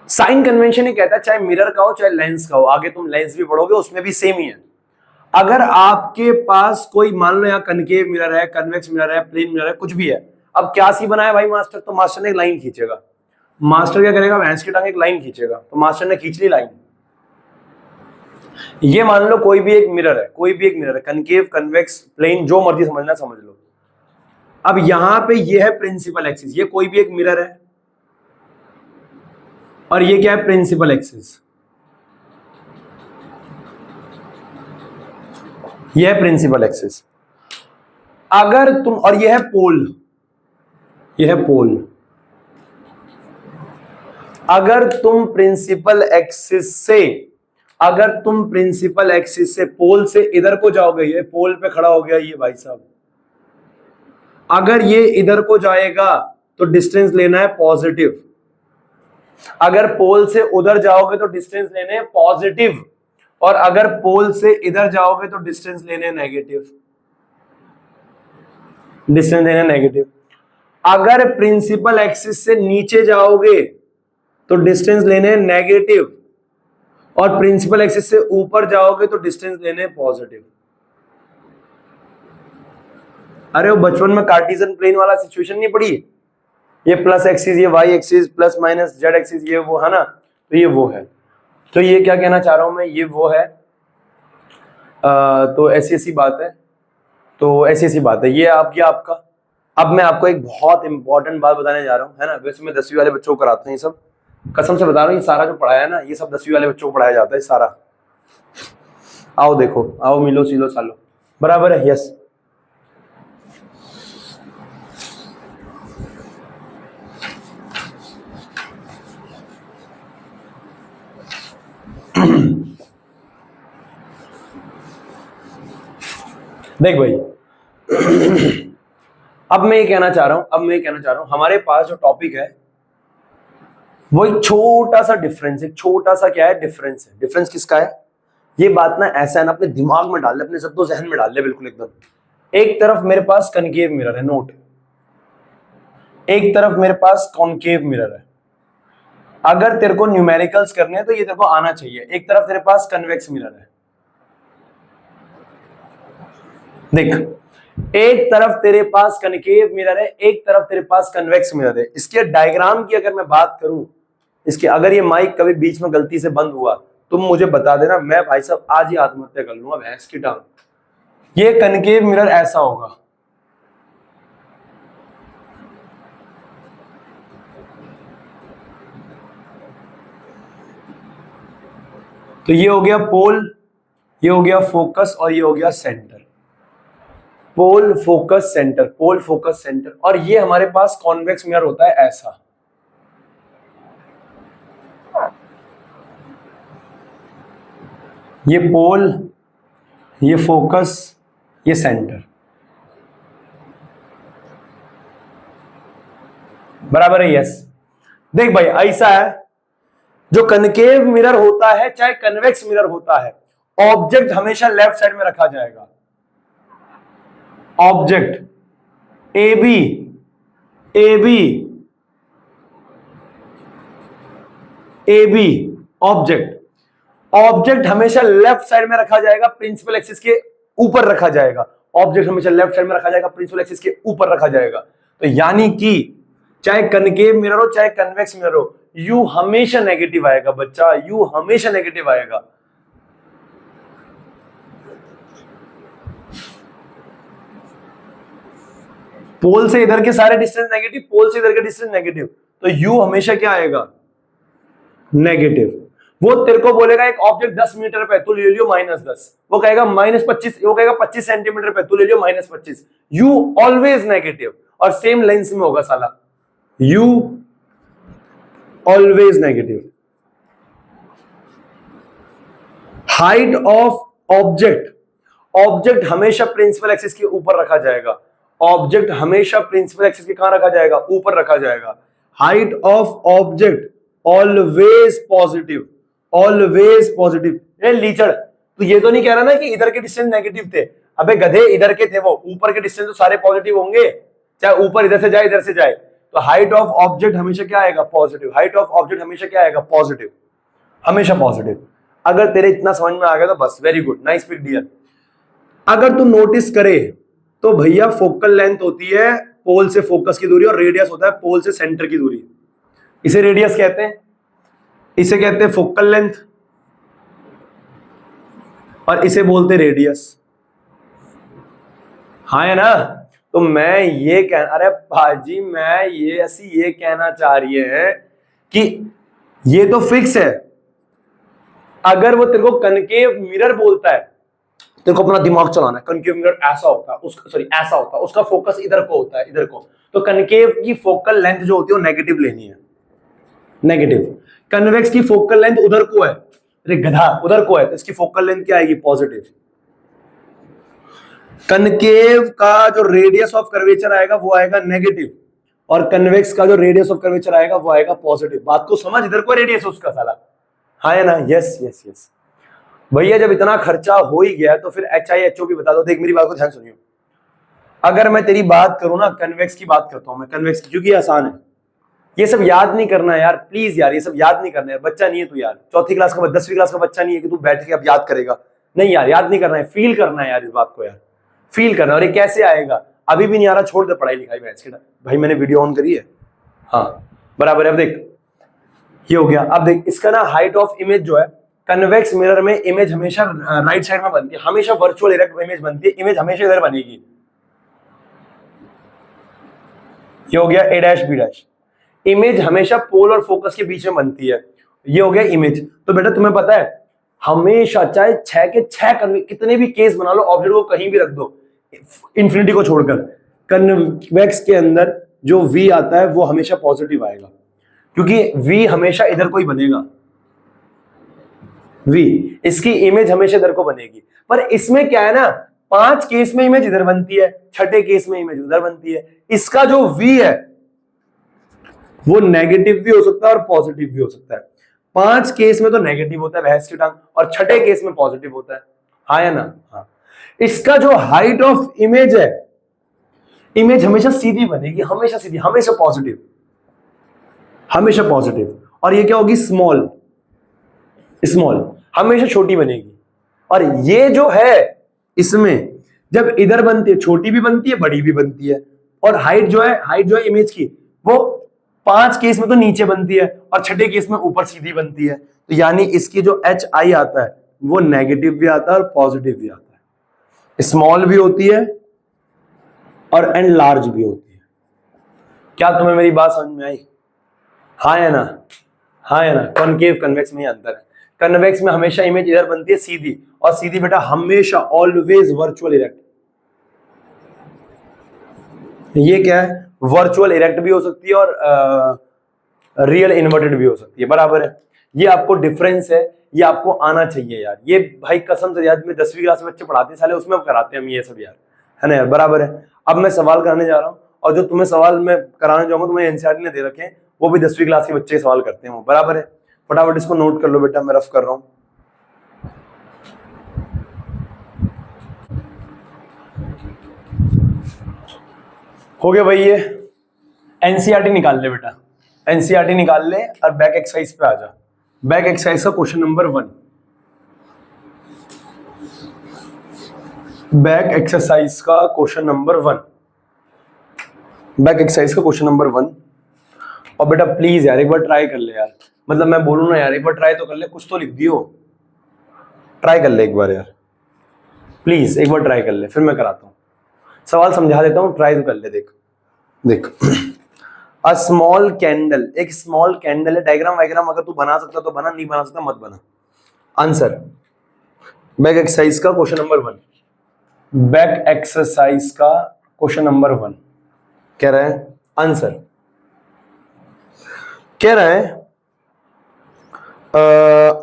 साइन कन्वेंशन ये कहता है चाहे मिरर का हो चाहे लेंस का हो, आगे तुम लेंस भी पढ़ोगे उसमें भी सेम ही है। अगर आपके पास कोई मान लो यहाँ कनकेव मिरर है, कन्वेक्स मिरर है, प्लेन मिरर है, कुछ भी है, अब क्या सी बनाया भाई मास्टर? तो मास्टर ने एक लाइन खींचेगा। मास्टर क्या करेगा? भैंस की टांग एक लाइन खींचेगा, तो मास्टर ने खींच ली लाइन। ये मान लो कोई भी एक मिरर है, कोई भी एक मिरर है, कनकेव, कन्वेक्स, प्लेन, जो मर्जी समझना समझ लो। अब यहां पे ये है प्रिंसिपल एक्सिस, ये कोई भी एक मिरर है और ये क्या है? Principal axis. ये है प्रिंसिपल एक्सिस। अगर तुम, और ये है पोल, ये है पोल। अगर तुम प्रिंसिपल एक्सिस से, अगर तुम प्रिंसिपल एक्सिस से पोल से इधर को जाओगे, ये पोल पे खड़ा हो गया ये भाई साहब, अगर ये इधर को जाएगा तो डिस्टेंस लेना है पॉजिटिव। अगर पोल से उधर जाओगे तो डिस्टेंस लेने हैं पॉजिटिव, और अगर पोल से इधर जाओगे तो डिस्टेंस लेने नेगेटिव। डिस्टेंस लेने नेगेटिव। अगर प्रिंसिपल एक्सिस से नीचे जाओगे तो डिस्टेंस लेने नेगेटिव, और प्रिंसिपल एक्सिस से ऊपर जाओगे तो डिस्टेंस लेने पॉजिटिव। अरे वो बचपन में कार्टेशियन प्लेन वाला सिचुएशन नहीं पड़ी? ये प्लस एक्सिस, ये Y axis, plus minus Z axis, ये वो है ना, तो ये वो है। तो ये क्या कहना चाह रहा हूं मैं, ये वो है। तो ऐसी ऐसी बात है, तो ऐसी ऐसी बात है, ये आपका। अब मैं आपको एक बहुत इंपॉर्टेंट बात बताने जा रहा हूँ, है ना। वैसे मैं 10वीं वाले बच्चों को कराता हूँ ये सब, कसम से बता रहा हूँ, ये सारा जो पढ़ाया है ना, ये सब 10वीं वाले बच्चों को पढ़ाया जाता है सारा। आओ देखो, आओ मिलो सीलो सालो, बराबर है यस। देख भाई, अब मैं ये कहना चाह रहा हूं, हमारे पास जो टॉपिक है वो एक छोटा सा डिफरेंस है, छोटा सा क्या है? डिफरेंस है। डिफरेंस किसका है? ये बात ना ऐसा है ना, अपने दिमाग में डाल ले, अपने जद्दो जहन में डाल ले, बिल्कुल एकदम। एक तरफ मेरे पास कनकेव मिरर है, नोट, एक तरफ मेरे पास कॉनकेव मिरर है। अगर तेरे को न्यूमेरिकल्स करने हैं तो ये तेरे को आना चाहिए। एक तरफ तेरे पास कन्वेक्स मिरर है, देख, एक तरफ तेरे पास कनकेव मिरर है, एक तरफ तेरे पास कन्वेक्स मिरर है। इसके डायग्राम की अगर मैं बात करूं, इसके, अगर ये माइक कभी बीच में गलती से बंद हुआ तुम मुझे बता देना, मैं भाई साहब आज ही आत्महत्या कर लूंगा, भैंस की टांग। ये कनकेव मिरर ऐसा होगा, तो ये हो गया पोल, ये हो गया फोकस, और ये हो गया सेंटर। पोल फोकस सेंटर, पोल फोकस सेंटर। और ये हमारे पास कॉन्वेक्स मिरर होता है ऐसा, ये पोल, ये फोकस, ये सेंटर। बराबर है, यस। देख भाई ऐसा है, जो कनकेव मिरर होता है चाहे कन्वेक्स मिरर होता है, ऑब्जेक्ट हमेशा लेफ्ट साइड में रखा जाएगा। ऑब्जेक्ट ए बी ऑब्जेक्ट हमेशा लेफ्ट साइड में रखा जाएगा, प्रिंसिपल एक्सिस के ऊपर रखा जाएगा। ऑब्जेक्ट हमेशा लेफ्ट साइड में रखा जाएगा, प्रिंसिपल एक्सिस के ऊपर रखा जाएगा। तो यानी कि चाहे कनकेव मिरर हो चाहे कन्वेक्स मिरर हो, यू हमेशा नेगेटिव आएगा बच्चा, यू हमेशा नेगेटिव आएगा। पोल से इधर के सारे डिस्टेंस नेगेटिव, पोल से इधर के डिस्टेंस नेगेटिव, तो यू हमेशा क्या आएगा? नेगेटिव। वो तेरे को बोलेगा एक ऑब्जेक्ट 10 मीटर पे, तू ले लियो -10, वो कहेगा -25, वो कहेगा 25 सेंटीमीटर पे, तू ले लियो -25, यू ऑलवेज नेगेटिव। और सेम लेंस में होगा साला, you always negative. Height of object हमेशा प्रिंसिपल एक्सिस के ऊपर रखा जाएगा। ऑब्जेक्ट हमेशा प्रिंसिपल एक्सिस के कहां रखा जाएगा? ऊपर रखा जाएगा। Height of object always positive, always positive. ये लीचड़, तो ये तो नहीं कह रहा ना कि इधर के डिस्टेंस नेगेटिव थे। अबे गधे, इधर के थे, वो ऊपर के डिस्टेंस तो सारे पॉजिटिव होंगे, चाहे ऊपर इधर से जाए इधर से जाए। तो हाइट ऑफ ऑब्जेक्ट हमेशा क्या आएगा? पॉजिटिव। हाइट ऑफ ऑब्जेक्ट हमेशा क्या आएगा? पॉजिटिव, हमेशा पॉजिटिव। अगर तेरे इतना समझ में आ गया तो बस very good, nice big dear. अगर तू नोटिस करे तो भैया फोकल लेंथ होती है पोल से फोकस की दूरी, और रेडियस होता है पोल से सेंटर की दूरी। इसे रेडियस कहते हैं, इसे कहते हैं फोकल लेंथ, और इसे बोलते रेडियस। हाँ है ना? तो मैं ये अरे भाजी मैं ये कहना चाह रही है कि ये तो फिक्स है। अगर वो तेरे को कनकेव मिरर बोलता है, तेरे को अपना दिमाग चलाना है। कनकेव मिरर ऐसा होता है, उसका ऐसा होता है, उसका फोकस इधर को होता है, इधर को। तो कनकेव की फोकल लेंथ जो होती है वो नेगेटिव लेनी है, नेगेटिव। कन्वेक्स की फोकल लेंथ उधर को है, अरे गधा उधर को है, तो इसकी फोकल लेंथ क्या आएगी? पॉजिटिव। कनकेव का जो रेडियस ऑफ कर्वेचर आएगा वो आएगा नेगेटिव, और कन्वेक्स का जो रेडियस ऑफ कर्वेचर आएगा वो आएगा पॉजिटिव। बात को समझ, इधर को रेडियस उसका साला। हाँ है ना? Yes yes yes. भैया जब इतना खर्चा हो ही गया तो फिर HI HO भी बता दो। देख मेरी बात को ध्यान सुनियो। अगर मैं तेरी बात करूं ना, कन्वेक्स की बात करता हूं मैं, कन्वेक्स की, क्योंकि आसान है। ये सब याद नहीं करना है यार, प्लीज यार, ये सब याद नहीं करना है। बच्चा नहीं है तू यार, 4th क्लास का 10वीं क्लास का बच्चा नहीं है कि तू बैठ के अब याद करेगा। नहीं यार, याद नहीं करना है, फील करना है यार इस बात को यार, फील करना। और ये कैसे आएगा? अभी भी नहीं आ रहा, छोड़ दे पढ़ाई लिखाई में। भाई मैंने वीडियो ऑन करी है, हाँ बराबर है। अब देख ये हो गया। अब देख इसका ना हाइट ऑफ इमेज जो है, कन्वेक्स मिरर में इमेज हमेशा राइट साइड में बनती है, हमेशा वर्चुअल इरेक्ट इमेज बनती है, इमेज हमेशा इधर बनेगी। ये हो गया A' B'। इमेज हमेशा पोल और फोकस के बीच में बनती है। ये हो गया इमेज। तो बेटा तुम्हें पता है, हमेशा चाहे 6 के 6 कितने भी केस बना लो, ऑब्जेक्ट को कहीं भी रख दो इंफिनिटी को छोड़कर, कन्वेक्स के अंदर जो V आता है वो हमेशा पॉजिटिव आएगा, क्योंकि V हमेशा इधर को ही बनेगा। V, इसकी इमेज हमेशा इधर को बनेगी। पर इसमें क्या है ना, 5 केस में इमेज इधर बनती है, 6ठे केस में इमेज उधर बनती है। इसका जो V है वो नेगेटिव भी हो सकता है और पॉजिटिव भी हो सकता है। 5 केस में तो नेगेटिव होता है भैंस की टांग, और 6ठे केस में पॉजिटिव होता है। हाँ या ना? हाँ। इसका जो हाइट ऑफ इमेज है, इमेज हमेशा सीधी बनेगी, हमेशा सीधी, हमेशा पॉजिटिव, हमेशा पॉजिटिव। और ये क्या होगी? स्मॉल, स्मॉल हमेशा छोटी बनेगी। और ये जो है इसमें जब इधर बनती है, छोटी भी बनती है बड़ी भी बनती है। और हाइट जो है इमेज की, वो 5 केस में तो नीचे बनती है और 6ठे केस में ऊपर सीधी बनती है। तो यानी इसकी जो HI आता है वो नेगेटिव भी आता है और पॉजिटिव भी आता है, स्मॉल भी होती है और एंड लार्ज भी होती है। क्या तुम्हें मेरी बात समझ में आई? हाँ या ना? हाँ या ना? कॉनकेव कन्वेक्स में ही अंतर है। कन्वेक्स में हमेशा इमेज इधर बनती है सीधी, और सीधी बेटा हमेशा ऑलवेज वर्चुअल इरेक्ट। ये क्या है? वर्चुअल इरेक्ट भी हो सकती है और रियल इन्वर्टेड भी हो सकती है, बराबर है। ये आपको डिफरेंस है, ये आपको आना चाहिए यार। ये भाई कसम से यार, में 10वीं क्लास में बच्चे पढ़ाते साले, उसमें कराते हैं हम ये सब यार, है ना यार, बराबर है। अब मैं सवाल कराने जा रहा हूं और जो तुम्हें सवाल मैं कराने जाऊंगा तुम्हें एनसीईआरटी ने दे रखे हैं, वो भी 10वीं क्लास के बच्चे सवाल करते हैं वो, बराबर है। फटाफट इसको नोट कर लो बेटा, मैं रफ कर रहा हूं। हो गया भाई, ये एनसीईआरटी निकाल ले बेटा, एनसीईआरटी निकाल ले और बैक एक्सरसाइज पे आ जा। बैक एक्सरसाइज का क्वेश्चन नंबर 1, बैक एक्सरसाइज का क्वेश्चन नंबर 1, बैक एक्सरसाइज का क्वेश्चन नंबर 1। और बेटा प्लीज यार एक बार ट्राई कर ले यार, मतलब मैं बोलूं ना यार, एक बार ट्राई तो कर ले, कुछ तो लिख दियो, ट्राई कर ले एक बार यार, प्लीज एक बार ट्राई कर ले, फिर मैं कराता हूं सवाल, समझा देता हूं, ट्राई तो कर ले। देख देख अ स्मॉल कैंडल, एक स्मॉल कैंडल है, डायग्राम वायग्राम अगर तू बना सकता तो बना, नहीं बना सकता मत बना। आंसर बैक एक्सरसाइज का क्वेश्चन नंबर 1, बैक एक्सरसाइज का क्वेश्चन नंबर 1 कह रहा है, आंसर कह रहा है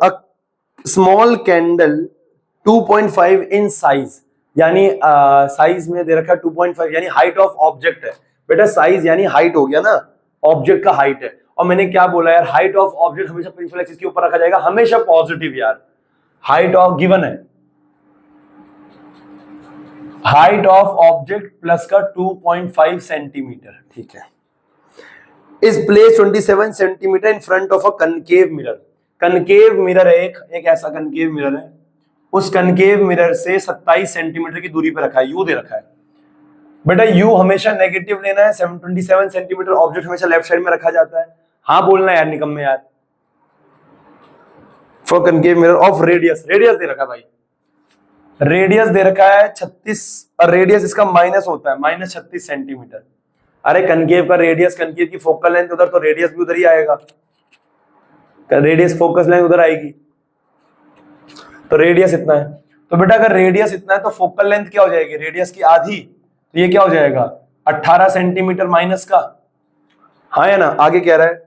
a small candle 2.5 in size, यानी साइज में दे रखा है 2.5, यानी हाइट ऑफ ऑब्जेक्ट है बेटा, साइज यानी हाइट हो गया ना, ऑब्जेक्ट का हाइट है। और मैंने क्या बोला यार, हाइट ऑफ ऑब्जेक्ट हमेशा प्रिंसिपल एक्सिस के ऊपर रखा जाएगा, हमेशा पॉजिटिव यार। हाइट ऑफ गिवन है, हाइट ऑफ ऑब्जेक्ट प्लस का 2.5 सेंटीमीटर, ठीक है। Is place 27 centimetre in front of a concave mirror, concave mirror है एक ऐसा कनकेव मिरर है, उस कनकेव मिरर से 27 सेंटीमीटर की दूरी पर रखा है, यू दे रखा है बेटा, यू हमेशा नेगेटिव लेना है, 27 सेंटीमीटर ऑब्जेक्ट हमेशा लेफ्ट साइड में रखा जाता है, हाँ बोलना यार निकम्मे यार। For concave mirror of radius, radius दे रखा है भाई, रेडियस दे रखा है 36, और रेडियस इसका माइनस होता है, -36 सेंटीमीटर। अरे कनकेव का रेडियस, कनकेव की फोकल लेंथ उधर, तो रेडियस भी उधर ही आएगा, रेडियस फोकस लेंथ उधर आएगी, तो रेडियस इतना है। तो बेटा अगर रेडियस इतना है तो फोकल लेंथ क्या हो जाएगी, रेडियस की आधी, तो ये क्या हो जाएगा 18 सेंटीमीटर माइनस का, हाँ या ना। आगे कह रहा है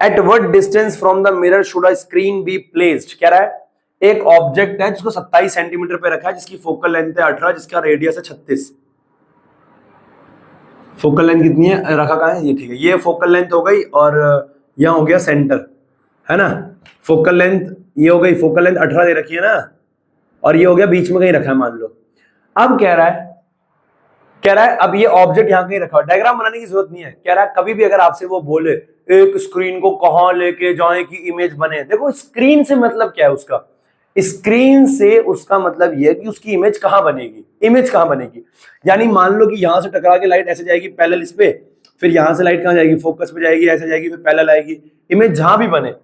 at what distance from the mirror should a screen be placed, कह रहा है एक ऑब्जेक्ट है जिसको 27 सेंटीमीटर पे रखा है, जिसकी फोकल लेंथ है 18, जिसका रेडियस है 36। फोकल लेंथ कितनी है, रखा कहाँ है ये, ठीक है, ये फोकल लेंथ हो गई, और यहां हो गया सेंटर, है ना। फोकल लेंथ ये हो गई, फोकल लेंथ 18 दे रखी है ना, और ये हो गया बीच में कहीं रखा है मान लो। अब कह रहा है अब ये ऑब्जेक्ट यहां कहीं रखा है, डायग्राम बनाने की जरूरत नहीं है। कह रहा है कभी भी अगर आपसे वो बोले एक स्क्रीन को कहां लेके जाएं कि इमेज बने, देखो स्क्रीन से मतलब क्या है उसका, स्क्रीन से उसका मतलब यह है कि उसकी इमेज कहां बनेगी, इमेज कहां बनेगी, यानी मान लो कि यहां से टकरा के लाइट ऐसे जाएगी पैरेलल इस पे, फिर यहां से लाइट कहां जाएगी, फोकस पे जाएगी, ऐसे जाएगी, फिर पैरेलल आएगी। इमेज जहां भी बने,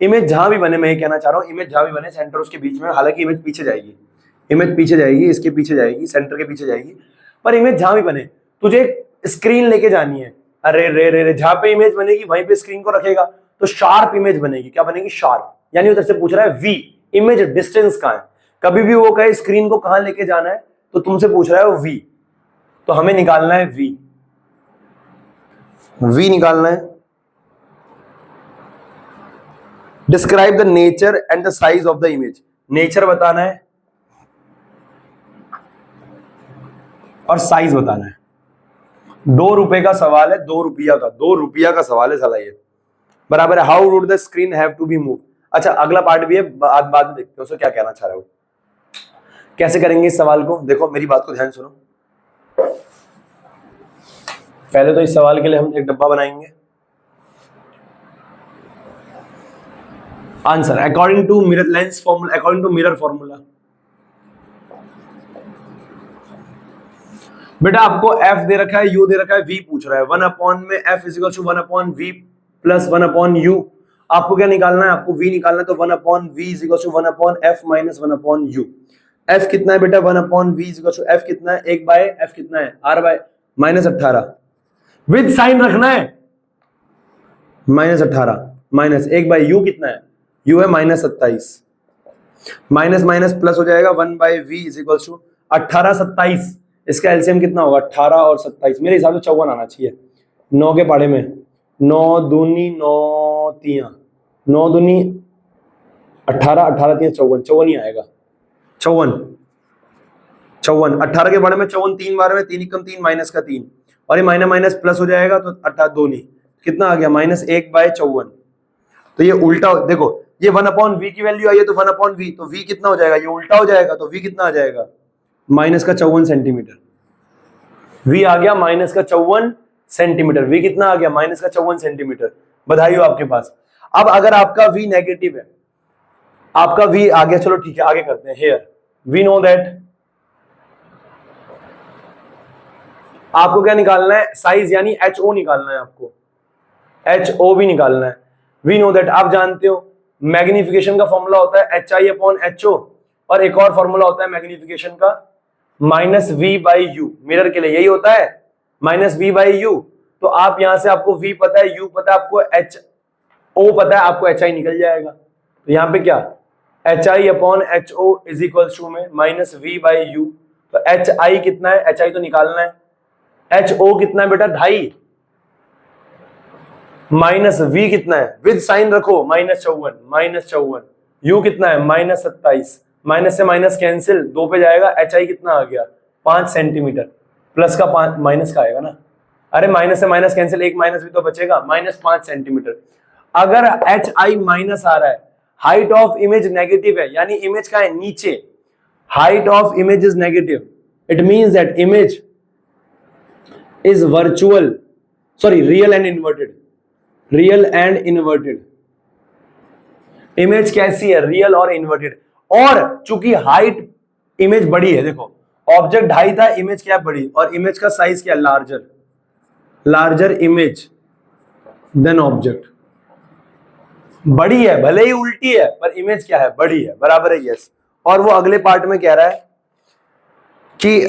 इमेज जहां भी बने, मैं ये कहना चाह रहा हूं, इमेज जहां भी बने सेंटर उसके बीच में, हालांकि इमेज पीछे जाएगी, इमेज पीछे जाएगी, इसके पीछे जाएगी, सेंटर के पीछे जाएगी, पर इमेज जहां भी बने तुझे स्क्रीन लेके जानी है। अरे रे रे रे, जहां पे इमेज बनेगी वहीं पे स्क्रीन को रखेगा तो शार्प इमेज बनेगी, क्या बनेगी, शार्प। यानी उधर से पूछ रहा है वी, इमेज डिस्टेंस कहां है, कभी भी वो कहे स्क्रीन को कहां लेके जाना है तो तुमसे पूछ रहा है वो वी, तो हमें निकालना है वी, वी निकालना है। Describe the nature and the size of the image, nature बताना है और साइज बताना है। 2 रुपए का सवाल है, 2 रुपया का, 2 रुपया का सवाल है साला ये, बराबर है। How would the screen have to be move, अच्छा अगला पार्ट भी है, बाद में देखते हैं उसको क्या कहना चाह रहा हूं, कैसे करेंगे इस सवाल को। देखो मेरी बात को ध्यान सुनो, पहले तो इस सवाल के लिए हम एक डब्बा बनाएंगे। Answer according to mirror lens formula, according to mirror formula. बेटा आपको f दे रखा है, u दे रखा है, v पूछ रहा है, 1 अपॉन में f is equal to 1 upon v plus 1 upon u। आपको क्या निकालना है, आपको v निकालना है, तो 1 upon v is equal to 1 upon f minus 1 upon u। f कितना है बेटा, 1 upon v is equal to f कितना है, 1 बाय f कितना है, r बाय -18, विद साइन रखना है, -18 माइनस 1 बाय u कितना है, u है -27, माइनस माइनस प्लस हो जाएगा, 1 by v is equal to 18 27, इसका एलसीएम कितना होगा, 18 और 27, मेरे हिसाब से 54 आना चाहिए, 9 के पाड़े में 9 दूनी 9 तिया, 9 दूनी 18, 18 तिया 54, 54 ही आएगा, 54। 54, 18 के बारे में 54 3 बार में, 3 कम 3 माइनस का 3, और ये माइनस माइनस प्लस हो जाएगा तो 18 2 नहीं, कितना आ गया -1/54। तो ये उल्टा देखो, ये 1/v की वैल्यू आई है तो 1/v, तो v कितना हो जाएगा, ये उल्टा हो जाएगा तो v कितना आ जाएगा -54 सेंटीमीटर। v आ गया -54 सेंटीमीटर। v कितना आ गया -54 सेंटीमीटर। बधाई हो आपके पास। अब अगर आपका v नेगेटिव है, आपका v आ गया, चलो ठीक है आगे करते हैं। हियर वी नो दैट, आपको क्या निकालना है, साइज यानी HO निकालना है, आपको HO भी निकालना है। वी नो दैट, आप जानते हो मैग्निफिकेशन का फॉर्मूला होता है HI/HO, और एक और फॉर्मूला होता है मैग्निफिकेशन का -V/U, मिरर के लिए यही होता है -V/U। तो आप यहां से, आपको V पता है, U पता है, आपको HO पता है, आपको HI निकल जाएगा। तो यहाँ पे क्या HI/HO इज इक्वल टू में -V/U। तो HI कितना है, HI तो निकालना है, HO कितना है बेटा 2.5, माइनस V कितना है, विद साइन रखो -54, U कितना है -27, माइनस से माइनस कैंसिल, 2 पे जाएगा, HI कितना आ गया 5 सेंटीमीटर, प्लस का 5 माइनस का आएगा ना, अरे माइनस से माइनस कैंसिल, एक माइनस भी तो बचेगा, -5 सेंटीमीटर। अगर HI माइनस आ रहा है, हाइट ऑफ इमेज नेगेटिव है, यानी इमेज का है नीचे, height of image is negative, it means that image is virtual, sorry real and inverted, real and inverted. Image कैसी है, रियल और इन्वर्टेड। और चूंकि हाइट इमेज बड़ी है, देखो ऑब्जेक्ट 2.5 था, इमेज क्या बड़ी, और इमेज का साइज क्या larger, larger image than object, बड़ी है, भले ही उल्टी है पर इमेज क्या है, बड़ी है, बराबर है, यस। और वो अगले पार्ट में कह रहा है कि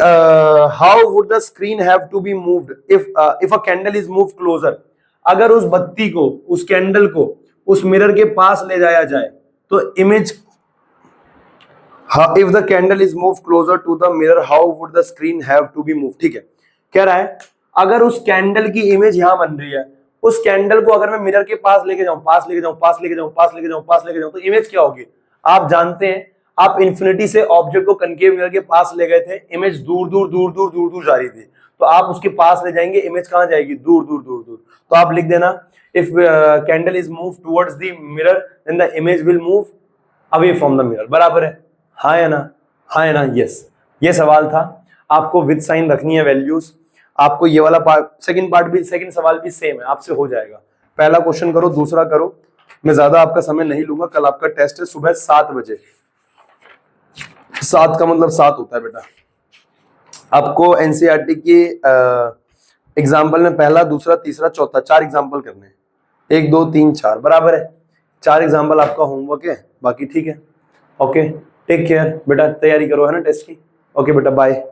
how would the screen have to be moved if a candle is moved closer. अगर उस बत्ती को, उस कैंडल को उस मिरर के पास ले जाया जाए तो image, if the candle is move closer to the mirror how would the screen have to be move. ठीक है, कह रहा है अगर उस कैंडल की इमेज यहां बन रही है, उस कैंडल को अगर मैं मिरर के पास लेके जाऊं, पास लेके जाऊं, पास लेके जाऊं, पास लेके जाऊं, पास लेके जाऊं, तो इमेज क्या होगी, आप जानते हैं, आप इन्फिनिटी से ऑब्जेक्ट को कनकेव मिरर के पास ले गए थे, इमेज दूर दूर दूर दूर दूर दूर जा रही थी, तो आप उसके पास ले जाएंगे, इमेज कहां जाएगी, दूर दूर दूर दूर। तो आप लिख देना, if candle is move towards the mirror then the image will move away from the mirror. बराबर है, हाँ है ना, हाँ है ना, यस। ये सवाल था, आपको विद साइन रखनी है वैल्यूज। आपको ये वाला पार्ट, सेकंड पार्ट भी, सेकंड सवाल भी सेम है, आपसे हो जाएगा। पहला क्वेश्चन करो, दूसरा करो, मैं ज्यादा आपका समय नहीं लूंगा। कल आपका टेस्ट है सुबह 7 बजे, 7 का मतलब 7 होता है बेटा। आपको एनसीईआरटी की एग्जाम्पल में पहला, दूसरा, तीसरा, चौथा 4 एग्जाम्पल करने हैं, 1 2 3 4, बराबर है। 4 एग्जाम्पल आपका होमवर्क है, बाकी ठीक है। ओके, टेक केयर बेटा, तैयारी करो है ना टेस्ट की। ओके बेटा, बाय।